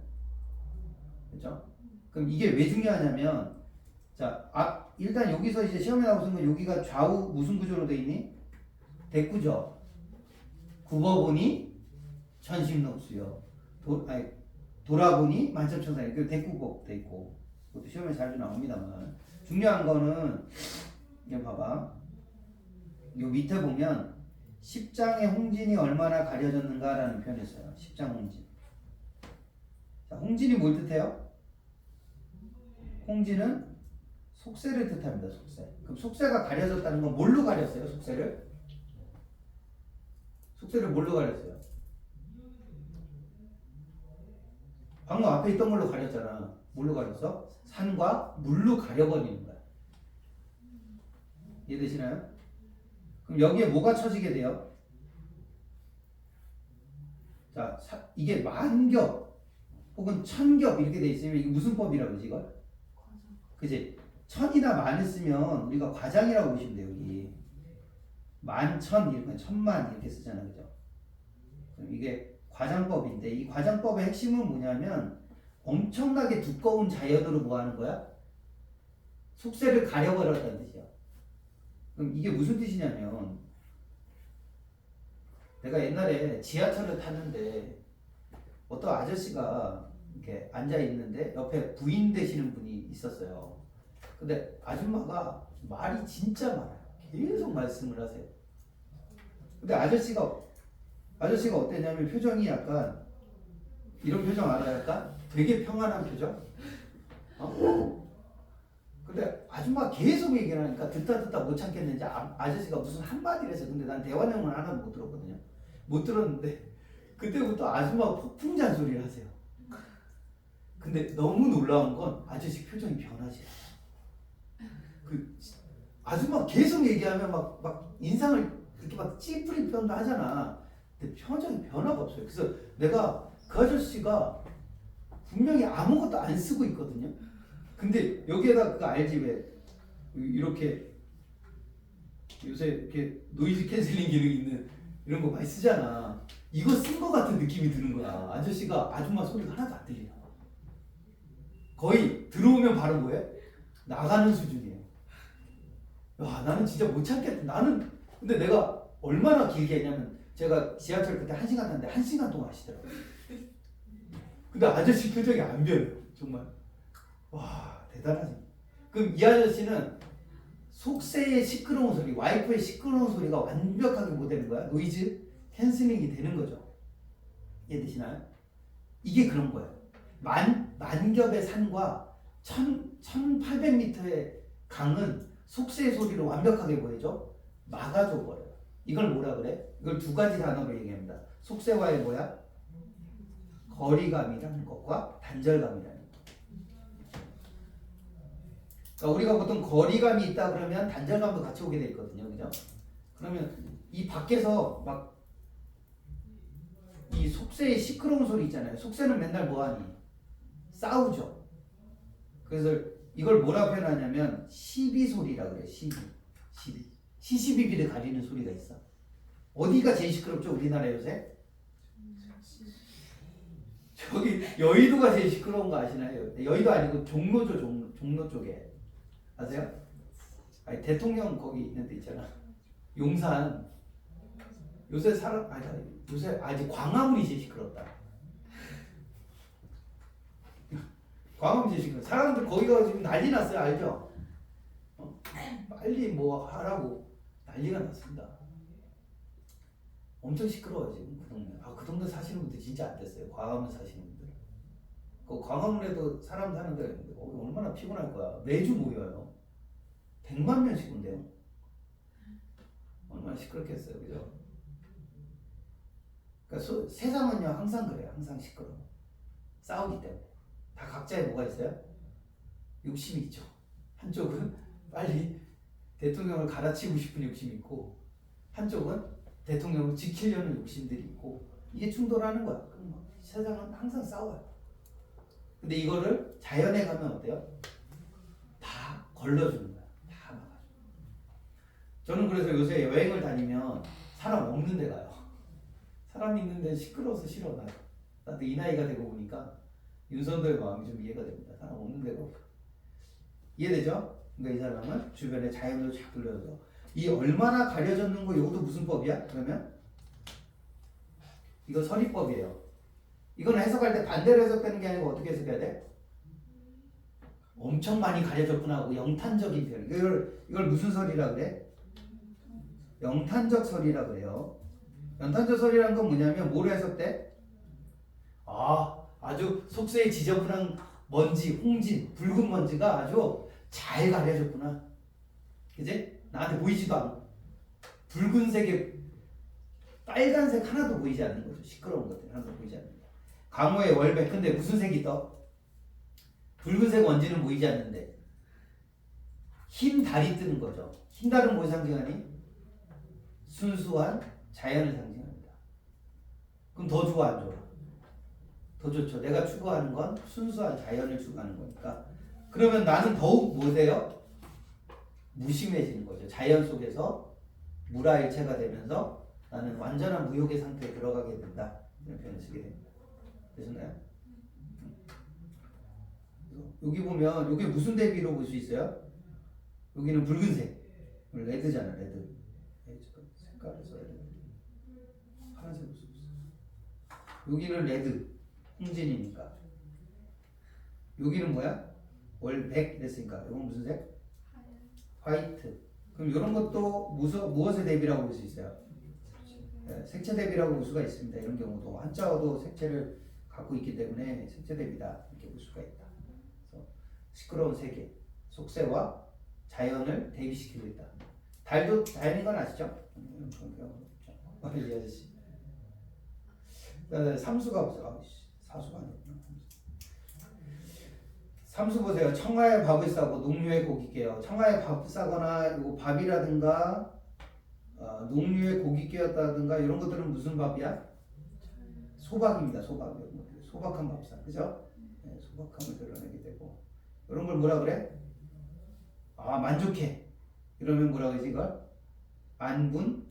그렇죠? 그럼 이게 왜 중요하냐면 자, 일단 여기서 이제 시험에 나오는 건 여기가 좌우 무슨 구조로 돼 있니? 대구죠. 굽어보니 천심녹수요. 돌아보니 만첩천사. 이렇게 대구법 돼 있고. 그것도 시험에 자주 나옵니다만. 중요한 거는 이거 봐봐. 요 밑에 보면 십장의 홍진이 얼마나 가려졌는가라는 표현이 있어요. 십장 홍진. 자, 홍진이 뭘 뜻해요? 홍진은 속세를 뜻합니다. 속세. 그럼 속세가 가려졌다는 건 뭘로 가렸어요? 속세를? 속세를 뭘로 가렸어요? 방금 앞에 있던 걸로 가렸잖아. 뭘로 가렸어? 산과 물로 가려버리는 거야. 이해되시나요? 그럼 여기에 뭐가 쳐지게 돼요? 자, 이게 10,000겹 혹은 1,000겹 이렇게 돼 있으면 이게 무슨 법이라고 그러지 이걸? 그지? 1,000이나 만을 쓰면 우리가 과장이라고 보시면 돼요. 여기 11,000 이렇게 1,000,000 이렇게 쓰잖아. 그죠? 그럼 이게 과장법인데 이 과장법의 핵심은 뭐냐면 엄청나게 두꺼운 자연으로 뭐 하는 거야? 속세를 가려버렸다는 뜻이야. 그럼 이게 무슨 뜻이냐면 내가 옛날에 지하철을 탔는데 어떤 아저씨가 이렇게 앉아 있는데 옆에 부인 되시는 분이 있었어요. 근데 아줌마가 말이 진짜 많아요. 계속 말씀을 하세요. 근데 아저씨가 어땠냐면 표정이 약간 이런 표정 알아요? 약간 되게 평안한 표정? 근데 아줌마가 계속 얘기를 하니까 듣다 못 참겠는지 아저씨가 무슨 한마디를 해서 근데 난 대화 내용을 하나도 못 들었거든요. 못 들었는데 그때부터 아줌마가 폭풍 잔소리를 하세요. 근데 너무 놀라운 건 아저씨 표정이 변하지 않아요. 아줌마 계속 얘기하면 막 인상을 이렇게 막 찌푸릴 표현도 하잖아. 근데 표정이 변화가 없어요. 그래서 내가 그 아저씨가 분명히 아무것도 안 쓰고 있거든요. 근데 여기에다 그거 알지 왜 이렇게 요새 이렇게 노이즈 캔슬링 기능 있는 이런 거 많이 쓰잖아. 이거 쓴 거 같은 느낌이 드는 거야. 아저씨가 아줌마 소리가 하나도 안 들려. 거의 들어오면 바로 뭐해? 나가는 수준이에요. 와, 나는 진짜 못 참겠다. 나는 근데 내가 얼마나 길게 했냐면 제가 지하철 그때 1시간 탔는데 1시간 동안 하시더라고요. 근데 아저씨 표정이 안 변해요. 정말. 와, 대단하지. 그럼 이 아저씨는 속세의 시끄러운 소리, 와이프의 시끄러운 소리가 완벽하게 뭐 되는 거야? 노이즈 캔슬링이 되는 거죠. 이해되시나요? 이게 그런 거예요. 만겹의 산과 1800m의 강은 속세의 소리로 완벽하게 보이죠? 막아줘 버려요. 이걸 뭐라 그래? 이걸 두 가지 단어로 얘기합니다. 속세와의 뭐야? 거리감이라는 것과 단절감이라는 것. 그러니까 우리가 보통 거리감이 있다 그러면 단절감도 같이 오게 돼 있거든요. 그죠? 그러면 이 밖에서 막 이 속세의 시끄러운 소리 있잖아요. 속세는 맨날 뭐하니? 싸우죠. 그래서 이걸 뭐라 표현하냐면 시비 소리라 그래요. 시비. 시시비비를 가리는 소리가 있어. 어디가 제일 시끄럽죠? 우리나라 요새? 저기 여의도가 제일 시끄러운 거 아시나요? 여의도 아니고 종로죠. 종로 쪽에. 아세요? 아니, 대통령 거기 있는 데 있잖아. 용산. 요새 요새 아직 광화문이 제일 시끄럽다. 광화문이 제일 시끄러워. 사람들 거기가 지금 난리 났어요. 알죠? 빨리 뭐 하라고 난리가 났습니다. 엄청 시끄러워요 지금 그 동네. 그 동네 사시는 분들 진짜 안 됐어요. 광화문 사시는 분들. 그 광화문에도 사람 사는데 얼마나 피곤할 거야. 매주 모여요. 100만 명씩 온대요. 얼마나 시끄럽겠어요, 그죠? 그러니까 세상은요 항상 그래요. 항상 시끄러워. 싸우기 때문에. 다 각자의 뭐가 있어요? 욕심이 있죠. 한쪽은 빨리 대통령을 갈아치우고 싶은 욕심이 있고, 한쪽은 대통령을 지키려는 욕심들이 있고, 이게 충돌하는 거야. 그럼 세상은 항상 싸워요. 근데 이거를 자연에 가면 어때요? 다 걸러주는 거야. 다 막아줘. 저는 그래서 요새 여행을 다니면 사람 없는 데 가요. 사람 있는 데 시끄러워서 싫어. 나도 이 나이가 되고 보니까 윤선도의 마음이 좀 이해가 됩니다. 사람 없는 데가 없고. 이해되죠? 그러니까 이 사람은 주변에 자연으로 쫙 둘러서 이 얼마나 가려졌는 거 이것도 무슨 법이야? 그러면 이거 서리법이에요. 이거는 해석할 때 반대로 해석되는 게 아니고 어떻게 해석해야 돼? 엄청 많이 가려졌구나 하고 영탄적인 표현. 이걸 무슨 설이라 그래? 영탄적 설이라 그래요. 영탄적 설이란 건 뭐냐면 뭐로 해석돼? 아주 속세의 지저분한 먼지, 홍진, 붉은 먼지가 아주 잘 가려졌구나. 그지? 나한테 보이지도 않고 붉은색에 빨간색 하나도 보이지 않는 거죠. 시끄러운 것들 하나도 보이지 않는 거. 강호의 월백. 근데 무슨 색이 떠? 붉은색 먼지는 보이지 않는데 흰 달이 뜨는 거죠. 흰 달은 뭘 상징하니? 순수한 자연을 상징합니다. 그럼 더 좋아 안 좋아? 더 좋죠. 내가 추구하는 건 순수한 자연을 추구하는 거니까. 그러면 나는 더욱 뭐세요? 무심해지는 거죠. 자연 속에서 무라일체가 되면서 나는 완전한 무욕의 상태에 들어가게 된다. 이런 표현을 쓰게 됩니다. 되셨나요? 여기 보면 여기 무슨 대비로 볼 수 있어요? 여기는 붉은색. 레드잖아, 레드. 색깔을 써야 돼. 파란색으로 쓰고 있어. 여기는 레드. 홍진이니까. 여기는 뭐야? 월백 이랬으니까. 이건 무슨 색? 화이트. 그럼 이런 것도 무엇의 대비라고 볼 수 있어요? 네, 색채 대비라고 볼 수가 있습니다. 이런 경우도 한자어도 색채를 갖고 있기 때문에 색채 대비다 이렇게 볼 수가 있다. 그래서 시끄러운 세계, 속세와 자연을 대비시키고 있다. 달도 자연인 건 아시죠? 이 아저씨. 삼수가 없어. 사수가 아니구나. 삼수 보세요. 청아에 밥을 싸고 농류에 고기 깨요. 청아에 밥 싸거나 이거 밥이라든가 농류에 고기 깨었다든가 이런 것들은 무슨 밥이야? 소박입니다. 소박. 소박한 밥상. 그죠? 네, 소박함을 드러내게 되고 이런 걸 뭐라 그래? 만족해. 이러면 뭐라 그러지 이걸? 안분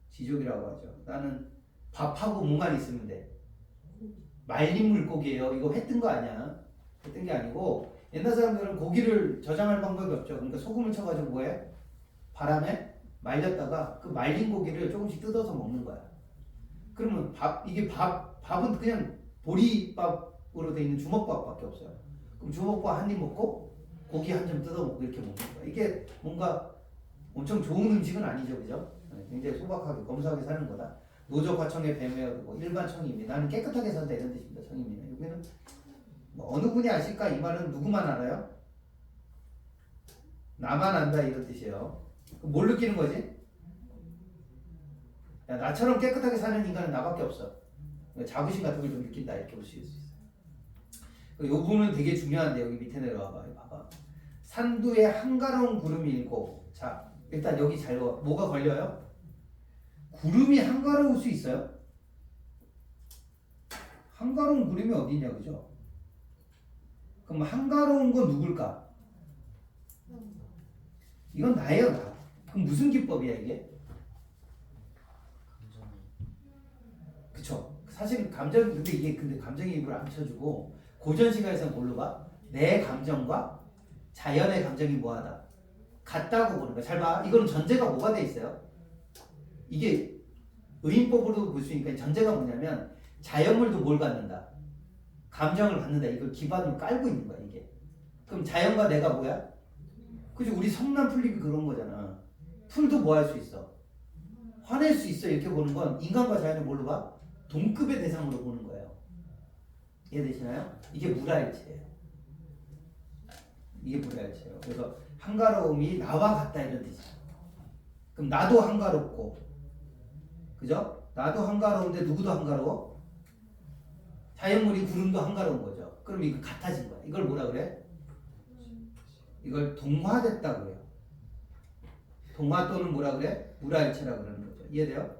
지족이라고 하죠. 나는 밥하고 뭐만 있으면 돼. 말린 물고기예요. 이거 회 뜬 거 아니야. 했던 게 아니고 옛날 사람들은 고기를 저장할 방법이 없죠. 그러니까 소금을 쳐가지고 뭐해? 바람에 말렸다가 그 말린 고기를 조금씩 뜯어서 먹는 거야. 그러면 밥은 그냥 보리밥으로 돼 있는 주먹밥밖에 없어요. 그럼 주먹밥 한 입 먹고 고기 한 점 뜯어 먹고 이렇게 먹는 거야. 이게 뭔가 엄청 좋은 음식은 아니죠, 그죠? 굉장히 소박하게 검소하게 사는 거다. 노적화청의 뱀이어도 뭐 일반 청임이 나는 깨끗하게 산다 이런 뜻입니다. 청임이는 여기는 뭐 어느 분이 아실까? 이 말은 누구만 알아요? 나만 안다 이런 뜻이에요. 그럼 뭘 느끼는 거지? 야, 나처럼 깨끗하게 사는 인간은 나밖에 없어. 자부심 같은 걸 좀 느낀다 이렇게 볼 수 있어요. 이 부분은 되게 중요한데 여기 밑에 내려와봐. 봐봐. 산두에 한가로운 구름이 일고. 자, 일단 여기 잘 봐. 뭐가 걸려요? 구름이 한가로울 수 있어요? 한가로운 구름이 어디 있냐, 그죠? 그럼 한가로운 건 누굴까? 이건 나예요, 나. 그럼 무슨 기법이야 이게? 그쵸? 사실 감정 근데 감정이입을 안 쳐주고 고전 시가에서는 뭘로 봐? 내 감정과 자연의 감정이 뭐하다? 같다고 보는 거야. 잘 봐. 이거는 전제가 뭐가 돼 있어요? 이게 의인법으로 볼 수 있으니까 전제가 뭐냐면 자연물도 뭘 갖는다? 감정을 갖는다. 이걸 기반으로 깔고 있는 거야 이게. 그럼 자연과 내가 뭐야? 그죠? 우리 성난 풀잎이 그런 거잖아. 풀도 뭐 할 수 있어? 화낼 수 있어. 이렇게 보는 건 인간과 자연을 뭘로 봐? 동급의 대상으로 보는 거예요. 이해되시나요? 이게 무라일체예요. 이게 무라일체예요. 그래서 한가로움이 나와 같다 이런 뜻이에요. 그럼 나도 한가롭고, 그죠? 나도 한가로운데 누구도 한가로워? 자연물이 구름도 한가로운 거죠. 그럼 이거 같아진 거야. 이걸 뭐라 그래? 이걸 동화됐다고 그래요. 동화 또는 뭐라 그래? 무라일체라 그러는 거죠. 이해돼요?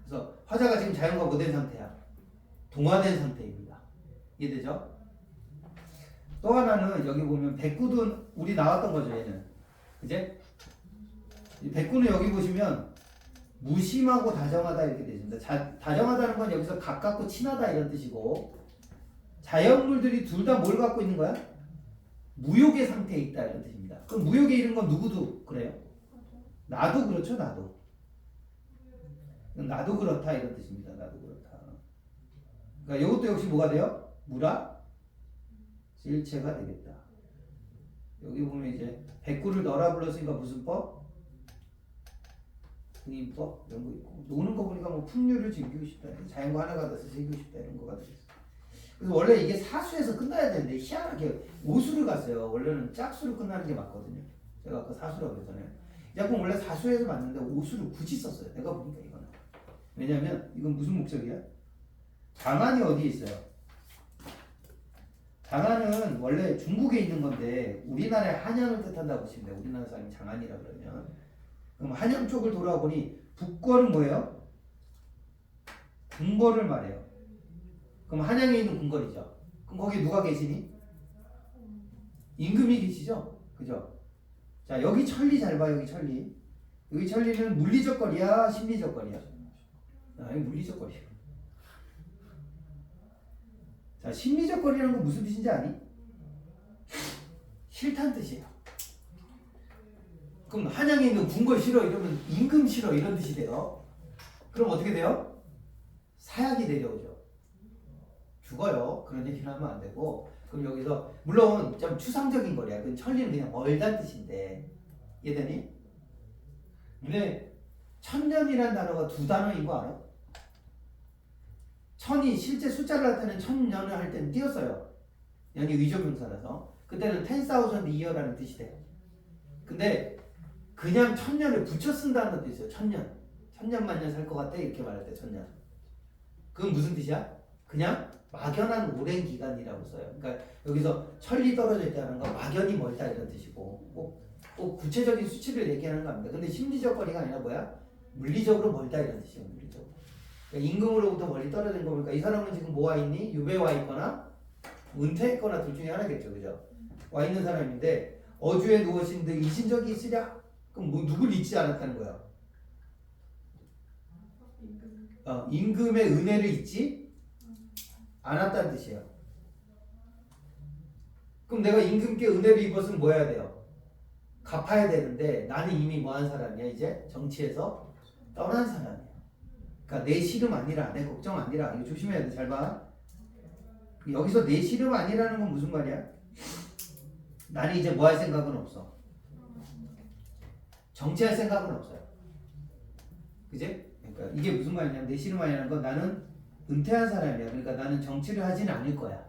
그래서 화자가 지금 자연과 뭐 된 상태야? 동화된 상태입니다. 이해되죠? 또 하나는 여기 보면 백구도 우리 나왔던 거죠, 얘는. 그제? 이 백구는 여기 보시면 무심하고 다정하다 이렇게 되십니다. 다정하다는 건 여기서 가깝고 친하다 이런 뜻이고, 자연물들이 둘 다 뭘 갖고 있는 거야? 무욕의 상태에 있다 이런 뜻입니다. 그럼 무욕에 이른 건 누구도 그래요? 나도 그렇죠, 나도. 나도 그렇다 이런 뜻입니다. 나도 그렇다. 그러니까 이것도 역시 뭐가 돼요? 무라 일체가 되겠다. 여기 보면 이제 백구를 너라 불렀으니까 무슨 법? 등인법 이런 거 있고, 노는 거 보니까 뭐 풍류를 즐기고 싶다, 자연과 하나가 돼서 즐기고 싶다 이런 거가 되겠어. 그래서 원래 이게 사수에서 끝나야 되는데 희한하게 오수를 갔어요. 원래는 짝수로 끝나는 게 맞거든요. 제가 아까 사수라고 그랬잖아요. 이 작품 원래 사수에서 맞는데 오수를 굳이 썼어요. 내가 보니까 이거는. 왜냐면 이건 무슨 목적이야? 장안이 어디에 있어요? 장안은 원래 중국에 있는 건데 우리나라의 한양을 뜻한다고 보시면 돼요. 우리나라 사람이 장안이라 그러면. 그럼 한양 쪽을 돌아보니 북권은 뭐예요? 궁궐을 말해요. 그럼 한양에 있는 궁궐이죠. 그럼 거기 누가 계시니? 임금이 계시죠? 그죠? 자, 여기 천리 잘 봐. 여기 천리. 여기 천리는 물리적 거리야, 심리적 거리야? 여기 물리적 거리야. 자, 심리적 거리라는 건 무슨 뜻인지 아니? 싫다는 뜻이에요. 그럼 한양에 있는 궁궐 싫어 이러면 임금 싫어 이런 뜻이 돼요. 그럼 어떻게 돼요? 사약이 내려오죠. 죽어요. 그런 얘기는 하면 안 되고. 그럼 여기서 물론 좀 추상적인 거리야. 그 천리는 그냥 멀다는 뜻인데 이해되니? 근데 천년이라는 단어가 두 단어인 거 알아? 천이 실제 숫자를 할 때는 천년을 할 때는 띄었어요. 연이 의조명사라서 그때는 10,000 year라는 뜻이 돼요. 근데 그냥 천년을 붙여 쓴다는 것도 있어요. 천년 만년 살 것 같아 이렇게 말할 때 천년. 그건 무슨 뜻이야? 그냥 막연한 오랜 기간이라고 써요. 그러니까 여기서 천리 떨어져 있다는 건 막연히 멀다 이런 뜻이고 꼭 구체적인 수치를 얘기하는 겁니다. 근데 심리적 거리가 아니라 뭐야? 물리적으로 멀다 이런 뜻이에요. 물리적으로. 그러니까 임금으로부터 멀리 떨어진 거니까 이 사람은 지금 뭐와 있니? 유배 와 있거나 은퇴했거나 둘 중에 하나겠죠. 그죠? 와 있는 사람인데 어주에 누워신 듯 잊은 적이 있으랴? 그럼 뭐 누굴 잊지 않았다는 거야? 임금의 은혜를 잊지 않았다는 뜻이에요. 그럼 내가 임금께 은혜를 입었으면 뭐 해야 돼요? 갚아야 되는데 나는 이미 뭐 한 사람이야? 이제 정치에서 떠난 사람이야. 그러니까 내 시름 아니라, 내 걱정 아니라. 이거 조심해야 돼. 잘 봐. 여기서 내 시름 아니라는 건 무슨 말이야? 나는 이제 뭐 할 생각은 없어. 정치할 생각은 없어요. 그지? 그러니까 이게 무슨 말이냐면 내 시름 아니라는 건 나는 은퇴한 사람이야. 그러니까 나는 정치를 하진 않을 거야.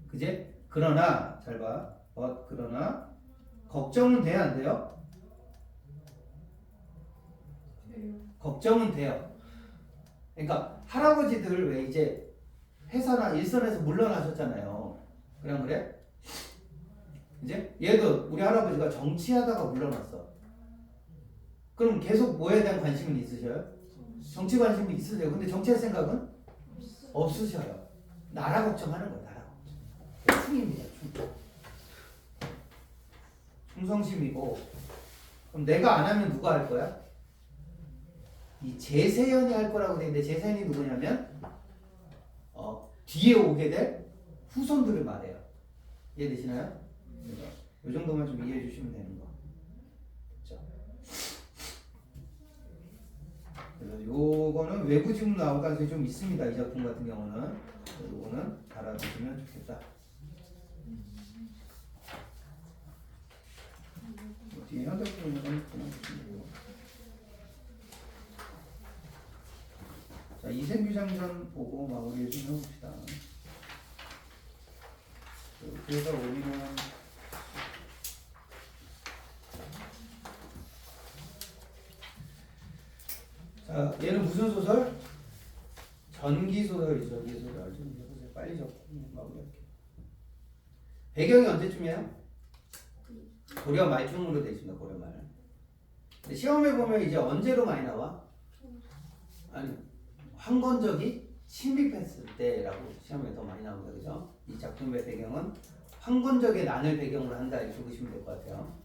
그지? 그러나 잘 봐. 그러나 걱정은 돼야 안 돼요? 걱정은 돼요. 그러니까 할아버지들 왜 이제 회사나 일선에서 물러나셨잖아요. 그냥 그래? 이제 얘도 우리 할아버지가 정치하다가 물러났어. 그럼 계속 뭐에 대한 관심은 있으셔요? 정치 관심은 있으세요. 근데 정치할 생각은 없으셔요. 나라 걱정하는 거예요. 나라 걱정. 충입니다. 충성심이고. 그럼 내가 안 하면 누가 할 거야? 이 제세연이 할 거라고 돼 있는데 제세연이 누구냐면 뒤에 오게 될 후손들을 말해요. 이해되시나요? 이 정도만 좀 이해해 주시면 되는 거. 그렇죠? 그래서 요거는 외부 지문 나올 가능성이 좀 있습니다. 이 작품 같은 경우는. 요거는 알아두시면 좋겠다. 뒤에 현대적으로는 그냥 보시면 되고. 자, 이생규 장전 보고 마무리 좀 해봅시다. 그래서 우리는 자, 얘는 무슨 소설? 전기소설이죠. 전기소설. 좀 해보세요. 빨리 적고 마무리할게요. 배경이 언제쯤이에요? 고려 말쯤으로 되어 있습니다. 고려 말. 근데 시험에 보면 이제 언제로 많이 나와? 아니, 황건적이 침입했을 때라고 시험에 더 많이 나옵니다. 그죠? 이 작품의 배경은 황건적의 난을 배경으로 한다. 이렇게 보시면 될 것 같아요.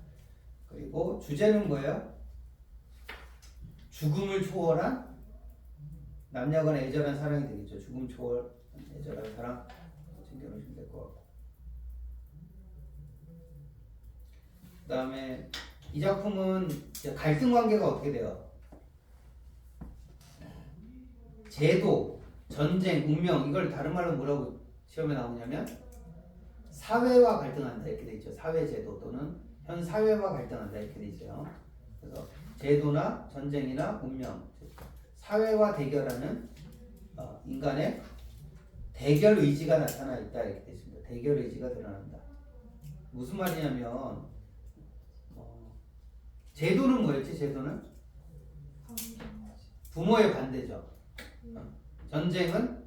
그리고 주제는 뭐예요? 죽음을 초월한 남녀간의 애절한 사랑이 되겠죠. 죽음 초월 애절한 사랑 챙겨놓으시면 될 것 같고. 그 다음에 이 작품은 이제 갈등 관계가 어떻게 돼요? 제도, 전쟁, 운명 이걸 다른 말로 뭐라고 시험에 나오냐면 사회와 갈등한다 이렇게 돼 있죠. 사회 제도 또는 현 사회와 갈등한다 이렇게 돼 있어요. 그래서 제도나 전쟁이나 운명, 사회와 대결하는 인간의 대결 의지가 나타나 있다 이렇게 돼 있습니다. 대결 의지가 드러난다. 무슨 말이냐면 제도는 뭐였지? 제도는 부모의 반대죠. 전쟁은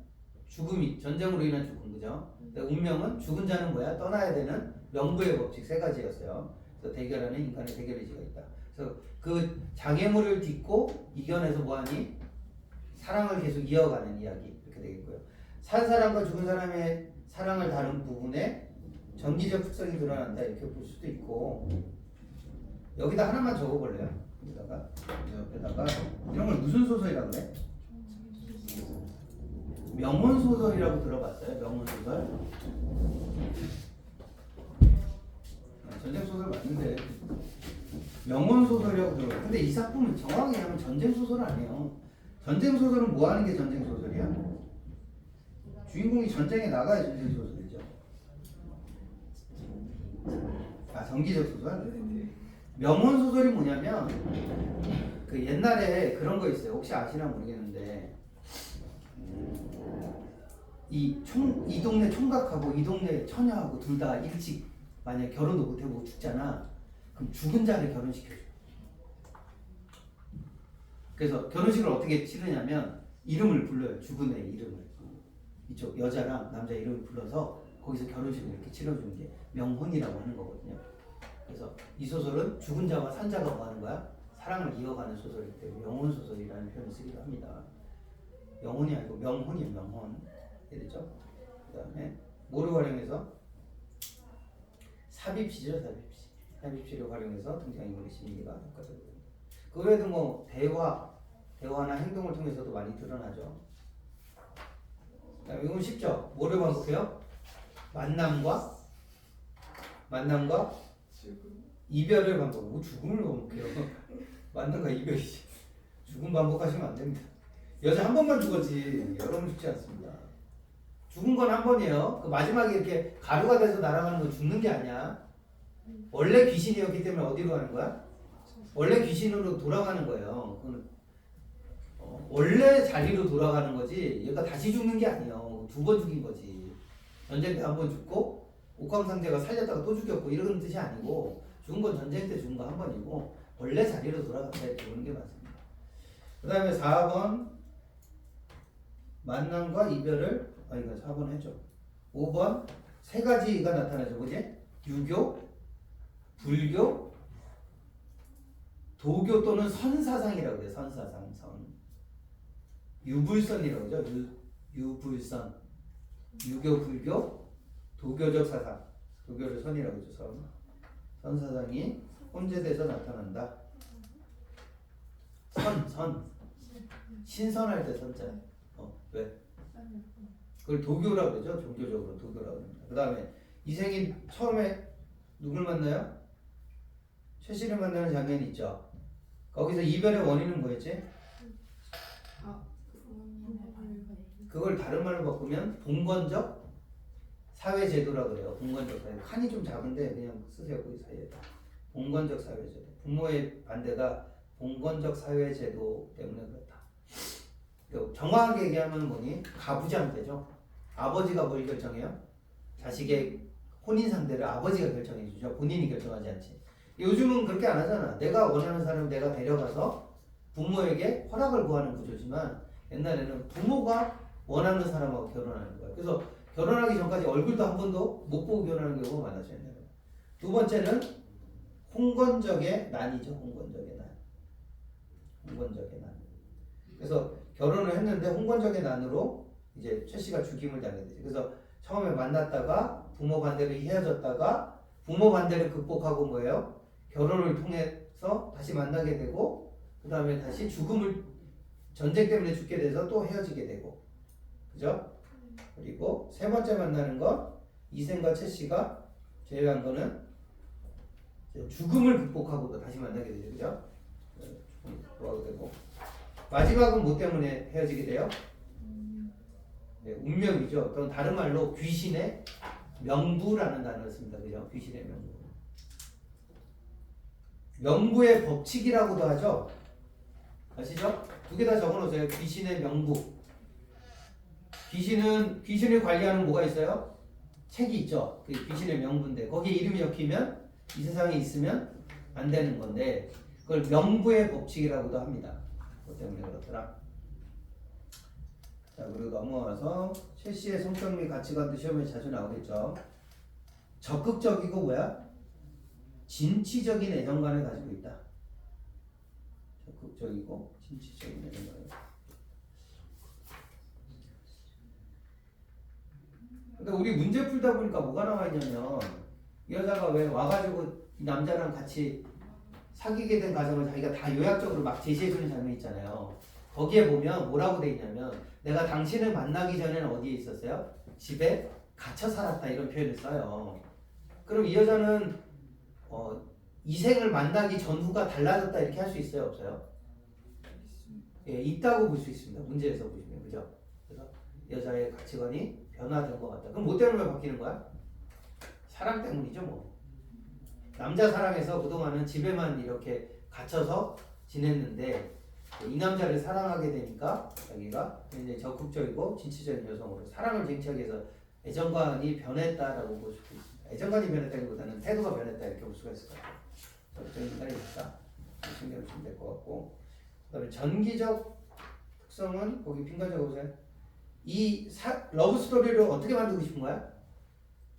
전쟁으로 인한 죽음, 그죠? 운명은 죽은 자는 뭐야? 떠나야 되는 명부의 법칙 세 가지였어요. 그래서 대결하는 인간의 대결 의지가 있다. 그래서 그 장애물을 딛고 이겨내서 뭐하니? 사랑을 계속 이어가는 이야기 이렇게 되겠고요. 산 사람과 죽은 사람의 사랑을 다룬 부분에 전기적 특성이 드러난다 이렇게 볼 수도 있고 여기다 하나만 적어볼래요? 옆에다가 이런 걸 무슨 소설이라고 그래? 명언소설이라고 들어봤어요? 명언소설? 전쟁소설 맞는데 명언소설이라고 들어봤어요. 근데 이 작품은 정확히 하면 전쟁소설 아니에요. 전쟁소설은 뭐 하는 게 전쟁소설이야? 주인공이 전쟁에 나가야 전쟁소설이죠. 아, 전기적 소설? 명언소설이 뭐냐면 그 옛날에 그런 거 있어요. 혹시 아시나 모르겠는데 이 동네 총각하고 이 동네 처녀하고 둘 다 일찍 만약 결혼도 못 해보고 죽잖아. 그럼 죽은 자를 결혼시켜줘. 그래서 결혼식을 어떻게 치르냐면 이름을 불러요. 죽은 애 이름을. 이쪽 여자랑 남자 이름을 불러서 거기서 결혼식을 이렇게 치러주는 게 명혼이라고 하는 거거든요. 그래서 이 소설은 죽은 자와 산자가 뭐 하는 거야? 사랑을 이어가는 소설이기 때문에 명혼소설이라는 표현을 쓰기도 합니다. 영혼이 아니고 명혼이에요. 명혼. 되죠? 그 다음에 뭐를 활용해서? 삽입시죠. 삽입시를 활용해서 등장인물의 심리가 효과적입니다. 그 외에도 뭐 대화나 행동을 통해서도 많이 드러나죠. 이건 쉽죠? 뭐를 반복해요? 만남과 만남과 지금 이별을 반복. 뭐 죽음을 반복해요. 만남과 이별이지. 죽음 반복하시면 안 됩니다. 여자 한 번만 죽었지 여러 번 죽지 않습니다. 죽은 건 한 번이에요. 그 마지막에 이렇게 가루가 돼서 날아가는 건 죽는 게 아니야. 원래 귀신이었기 때문에 어디로 가는 거야? 원래 귀신으로 돌아가는 거예요. 그건 원래 자리로 돌아가는 거지. 얘가 다시 죽는 게 아니에요. 두 번 죽인 거지. 전쟁 때 한 번 죽고 옥황상제가 살렸다가 또 죽였고 이런 뜻이 아니고 죽은 건 전쟁 때 죽은 거 한 번이고 원래 자리로 돌아간다 이렇게 보는 게 맞습니다. 그 다음에 4번 만남과 이별을 이거 4번 했죠. 5번 세 가지가 나타나죠. 그지? 유교, 불교, 도교 또는 선사상이라고 그래요. 선사상, 선. 유불선이라고 그러죠. 유불선. 유교, 불교, 도교적 사상. 도교를 선이라고 그러죠. 선. 선사상이 혼재돼서 나타난다. 선. 신선할 때 선자. 왜? 그걸 도교라고 그러죠. 종교적으로 도교라고 합니다. 그 다음에 이생이 처음에 누굴 만나요? 최씨를 만나는 장면이 있죠. 거기서 이별의 원인은 뭐였지? 그걸 다른 말로 바꾸면 봉건적 사회제도라고 그래요. 봉건적 사회. 칸이 좀 작은데 그냥 쓰세요. 거기 사이에다. 봉건적 사회제도. 부모의 반대가 봉건적 사회제도 때문에 그렇다. 정확하게 얘기하면 뭐니? 가부장제죠. 아버지가 뭘 결정해요? 자식의 혼인 상대를 아버지가 결정해 주죠. 본인이 결정하지 않지. 요즘은 그렇게 안 하잖아. 내가 원하는 사람 내가 데려가서 부모에게 허락을 구하는 구조지만 옛날에는 부모가 원하는 사람하고 결혼하는 거예요. 그래서 결혼하기 전까지 얼굴도 한 번도 못 보고 결혼하는 경우가 많았어요. 옛날에. 두 번째는 홍건적의 난이죠. 홍건적의 난. 홍건적의 난. 그래서 결혼을 했는데 홍건적의 난으로 이제 최 씨가 죽임을 당하게 되죠. 그래서 처음에 만났다가 부모 반대로 헤어졌다가 부모 반대를 극복하고 뭐예요? 결혼을 통해서 다시 만나게 되고 그 다음에 다시 죽음을 전쟁 때문에 죽게 돼서 또 헤어지게 되고 그죠? 그리고 세 번째 만나는 건 이생과 최 씨가 제외한 거는 죽음을 극복하고 다시 만나게 되죠. 그죠? 죽음을 극복하게 되고 마지막은 뭐 때문에 헤어지게 돼요? 네, 운명이죠. 또는 다른 말로 귀신의 명부라는 단어를 씁니다. 그죠? 귀신의 명부. 명부의 법칙이라고도 하죠. 아시죠? 두 개 다 적어놓으세요. 귀신의 명부. 귀신을 관리하는 뭐가 있어요? 책이 있죠. 그 귀신의 명부인데 거기에 이름이 적히면 이 세상에 있으면 안 되는 건데 그걸 명부의 법칙이라고도 합니다. 그것 때문에 그렇더라. 자, 그리고 넘어와서 최 씨의 성격 및 가치관도 시험에 자주 나오겠죠. 적극적이고 뭐야? 진취적인 애정관을 가지고 있다. 적극적이고 진취적인 애정관을. 근데 우리 문제 풀다 보니까 뭐가 나와 있냐면 이 여자가 왜 와가지고 이 남자랑 같이 사귀게 된 과정을 자기가 다 요약적으로 막 제시해주는 장면이 있잖아요. 거기에 보면 뭐라고 돼 있냐면 내가 당신을 만나기 전에는 어디에 있었어요? 집에 갇혀 살았다 이런 표현을 써요. 그럼 이 여자는 이생을 만나기 전후가 달라졌다 이렇게 할 수 있어요? 없어요? 예, 있다고 볼 수 있습니다. 문제에서 보시면 그죠? 그래서 여자의 가치관이 변화된 것 같다. 그럼 뭐 때문에 바뀌는 거야? 사랑 때문이죠 뭐. 남자 사랑해서 그동안은 집에만 이렇게 갇혀서 지냈는데 이 남자를 사랑하게 되니까 자기가 굉장히 적극적이고 진취적인 여성으로 사랑을 쟁취하기 위해서 애정관이 변했다라고 볼 수도 있습니다. 애정관이 변했다기보다는 태도가 변했다 이렇게 볼 수가 있을 것 같아요. 적극적인 인간이 됐다. 신경을 주면 될 것 같고 그 다음에 전기적 특성은 거기 빈칸 적어보세요. 이 러브 스토리를 어떻게 만들고 싶은 거야?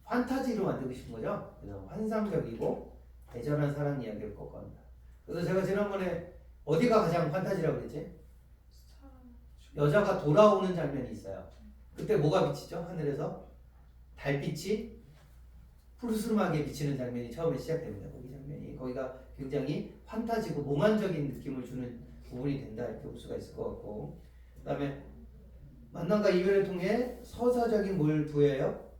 판타지로 만들고 싶은 거죠. 그래서 환상적이고 애절한 사랑 이야기를 꺾어간다. 그래서 제가 지난번에 어디가 가장 판타지라고 그랬지? 여자가 돌아오는 장면이 있어요. 그때 뭐가 비치죠? 하늘에서 달빛이 푸르스름하게 비치는 장면이 처음에 시작됩니다. 거기 장면이 거기가 굉장히 판타지고 몽환적인 느낌을 주는 부분이 된다 이렇게 볼 수가 있을 것 같고 그 다음에 만남과 이별을 통해 서사적인 뭘 부여해요?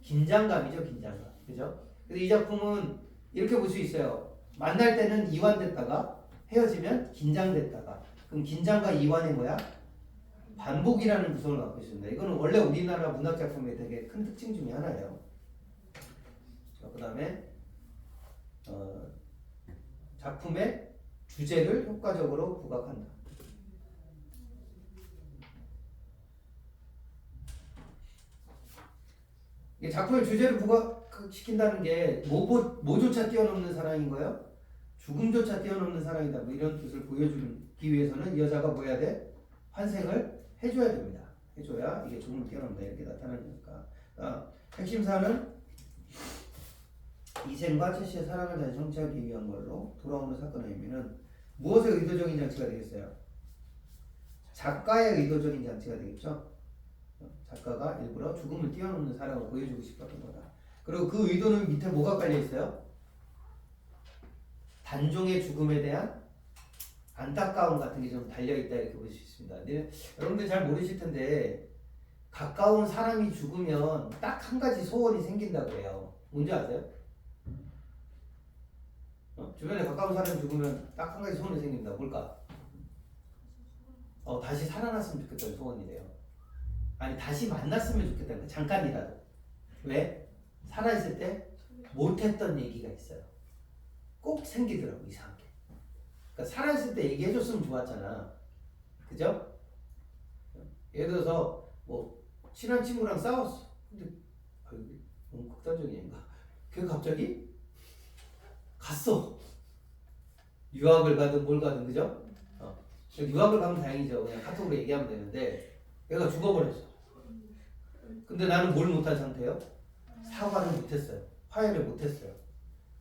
긴장감이죠. 긴장감. 그죠? 그래서 이 작품은 이렇게 볼 수 있어요. 만날 때는 이완됐다가 헤어지면 긴장됐다가. 그럼 긴장과 이완이 뭐야? 반복이라는 구성을 갖고 있습니다. 이거는 원래 우리나라 문학 작품의 되게 큰 특징 중에 하나예요. 그 다음에 작품의 주제를 효과적으로 부각한다. 이게 작품의 주제를 부각시킨다는 게 뭐조차 뛰어넘는 사랑인 거예요? 죽음조차 뛰어넘는 사랑이다. 뭐 이런 뜻을 보여주기 위해서는 이 여자가 뭐 해야 돼? 환생을 해줘야 됩니다. 해줘야 이게 죽음을 뛰어넘는다 이렇게 나타나니까. 핵심사는 이생과 최씨의 사랑을 다시 성취하기 위한 걸로 돌아오는 사건의 의미는 무엇의 의도적인 장치가 되겠어요? 작가의 의도적인 장치가 되겠죠. 작가가 일부러 죽음을 뛰어넘는 사랑을 보여주고 싶었던 거다. 그리고 그 의도는 밑에 뭐가 깔려 있어요? 단종의 죽음에 대한 안타까움 같은 게 좀 달려있다 이렇게 볼 수 있습니다. 여러분들 잘 모르실 텐데 가까운 사람이 죽으면 딱 한 가지 소원이 생긴다고 해요. 뭔지 아세요? 주변에 가까운 사람이 죽으면 딱 한 가지 소원이 생긴다. 뭘까? 다시 살아났으면 좋겠다는 소원이래요. 아니 다시 만났으면 좋겠다는 거. 잠깐이라도. 왜? 살아있을 때 못했던 얘기가 있어요. 꼭 생기더라고 이상하게. 그러니까 살아있을 때 얘기해줬으면 좋았잖아. 그죠? 예를 들어서 뭐 친한 친구랑 싸웠어. 근데 너무 극단적인 얘기인가? 걔 갑자기 갔어. 유학을 가든 뭘 가든 그죠? 유학을 가면 다행이죠. 그냥 카톡으로 얘기하면 되는데 얘가 죽어버렸어. 근데 나는 뭘 못한 상태예요? 사과를 못했어요. 화해를 못했어요.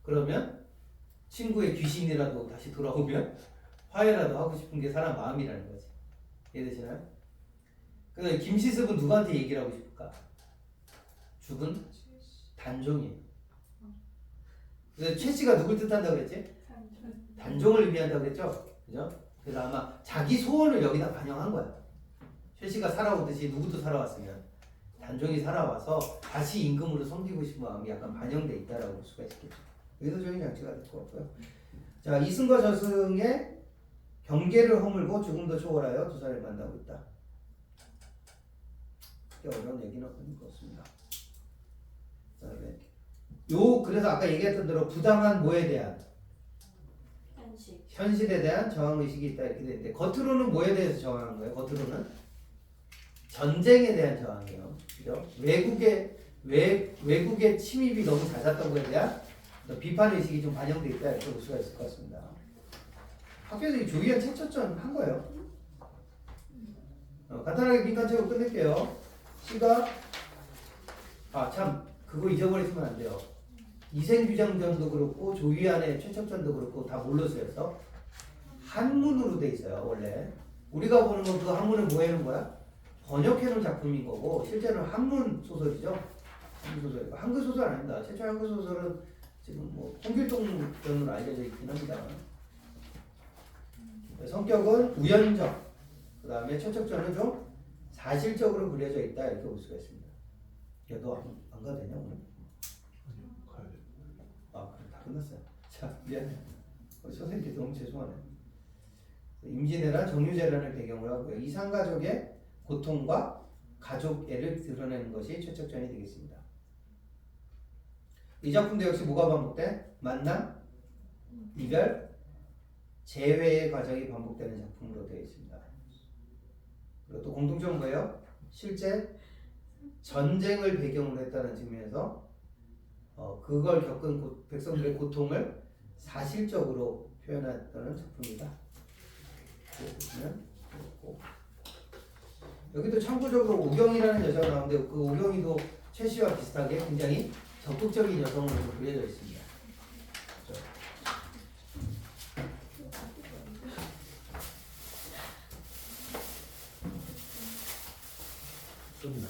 그러면 친구의 귀신이라도 다시 돌아오면 화해라도 하고 싶은 게 사람 마음이라는 거지. 이해되시나요? 근데 김시습은 누구한테 얘기를 하고 싶을까? 죽은 단종이에요. 그래서 최씨가 누굴 뜻한다고 그랬지? 단종을 의미한다고 그랬죠? 그죠? 그래서 아마 자기 소원을 여기다 반영한 거야. 최씨가 살아오듯이 누구도 살아왔으면 단종이 살아와서 다시 임금으로 섬기고 싶은 마음이 약간 반영돼 있다라고 볼 수가 있겠죠. 의도적인 장치가 될 것 같고요. 자, 이승과 저승의 경계를 허물고 죽음도 초월하여 두 사람을 만나고 있다. 어려운 얘기는 아닌 것 같습니다. 그래서 아까 얘기했던 대로 부당한 뭐에 대한 현실에 대한 저항의식이 있다 이렇게 되는데 겉으로는 뭐에 대해서 저항하는 거예요? 겉으로는 전쟁에 대한 저항이에요. 그죠? 외국의 침입이 너무 잦았던 거에 대한 비판의식이 좀 반영되어 있다 이렇게 볼 수가 있을 것 같습니다. 학교에서 조기한 책초점 한 거예요. 간단하게 빈칸책으로 끝낼게요. 시가 그거 잊어버리시면 안 돼요. 이생규장전도 그렇고 조위안의 최척전도 그렇고 다 뭘로 쓰였어? 한문으로 돼 있어요. 원래 우리가 보는 건 그 한문을 뭐 해놓은 거야? 번역해놓은 작품인 거고 실제로는 한문 소설이죠. 한문 소설. 한글 소설 아닙니다. 최초의 한글 소설은 지금 뭐 홍길동전으로 알려져 있긴 합니다. 성격은 우연적. 그 다음에 최척전은 좀 사실적으로 그려져 있다 이렇게 볼 수가 있습니다. 야, 너 안 가도 되냐 오늘? 가야 돼. 그럼 다 끝났어요. 자, 미안해. 선생님께 너무 죄송하네. 임진왜란, 정유재란을 배경으로 하고요. 이상가족의 고통과 가족애를 드러내는 것이 최척전이 되겠습니다. 이 작품도 역시 뭐가 반복돼? 만남, 이별, 재회의 과정이 반복되는 작품으로 되어 있습니다. 그리고 또 공통점은 뭐예요? 실제 전쟁을 배경으로 했다는 측면에서 그걸 겪은 백성들의 고통을 사실적으로 표현했다는 작품이다. 보시면 그렇고 여기도 참고적으로 오경이라는 여자가 나오는데 그 오경이도 최 씨와 비슷하게 굉장히 적극적인 여성으로 그려져 있습니다. 끝나.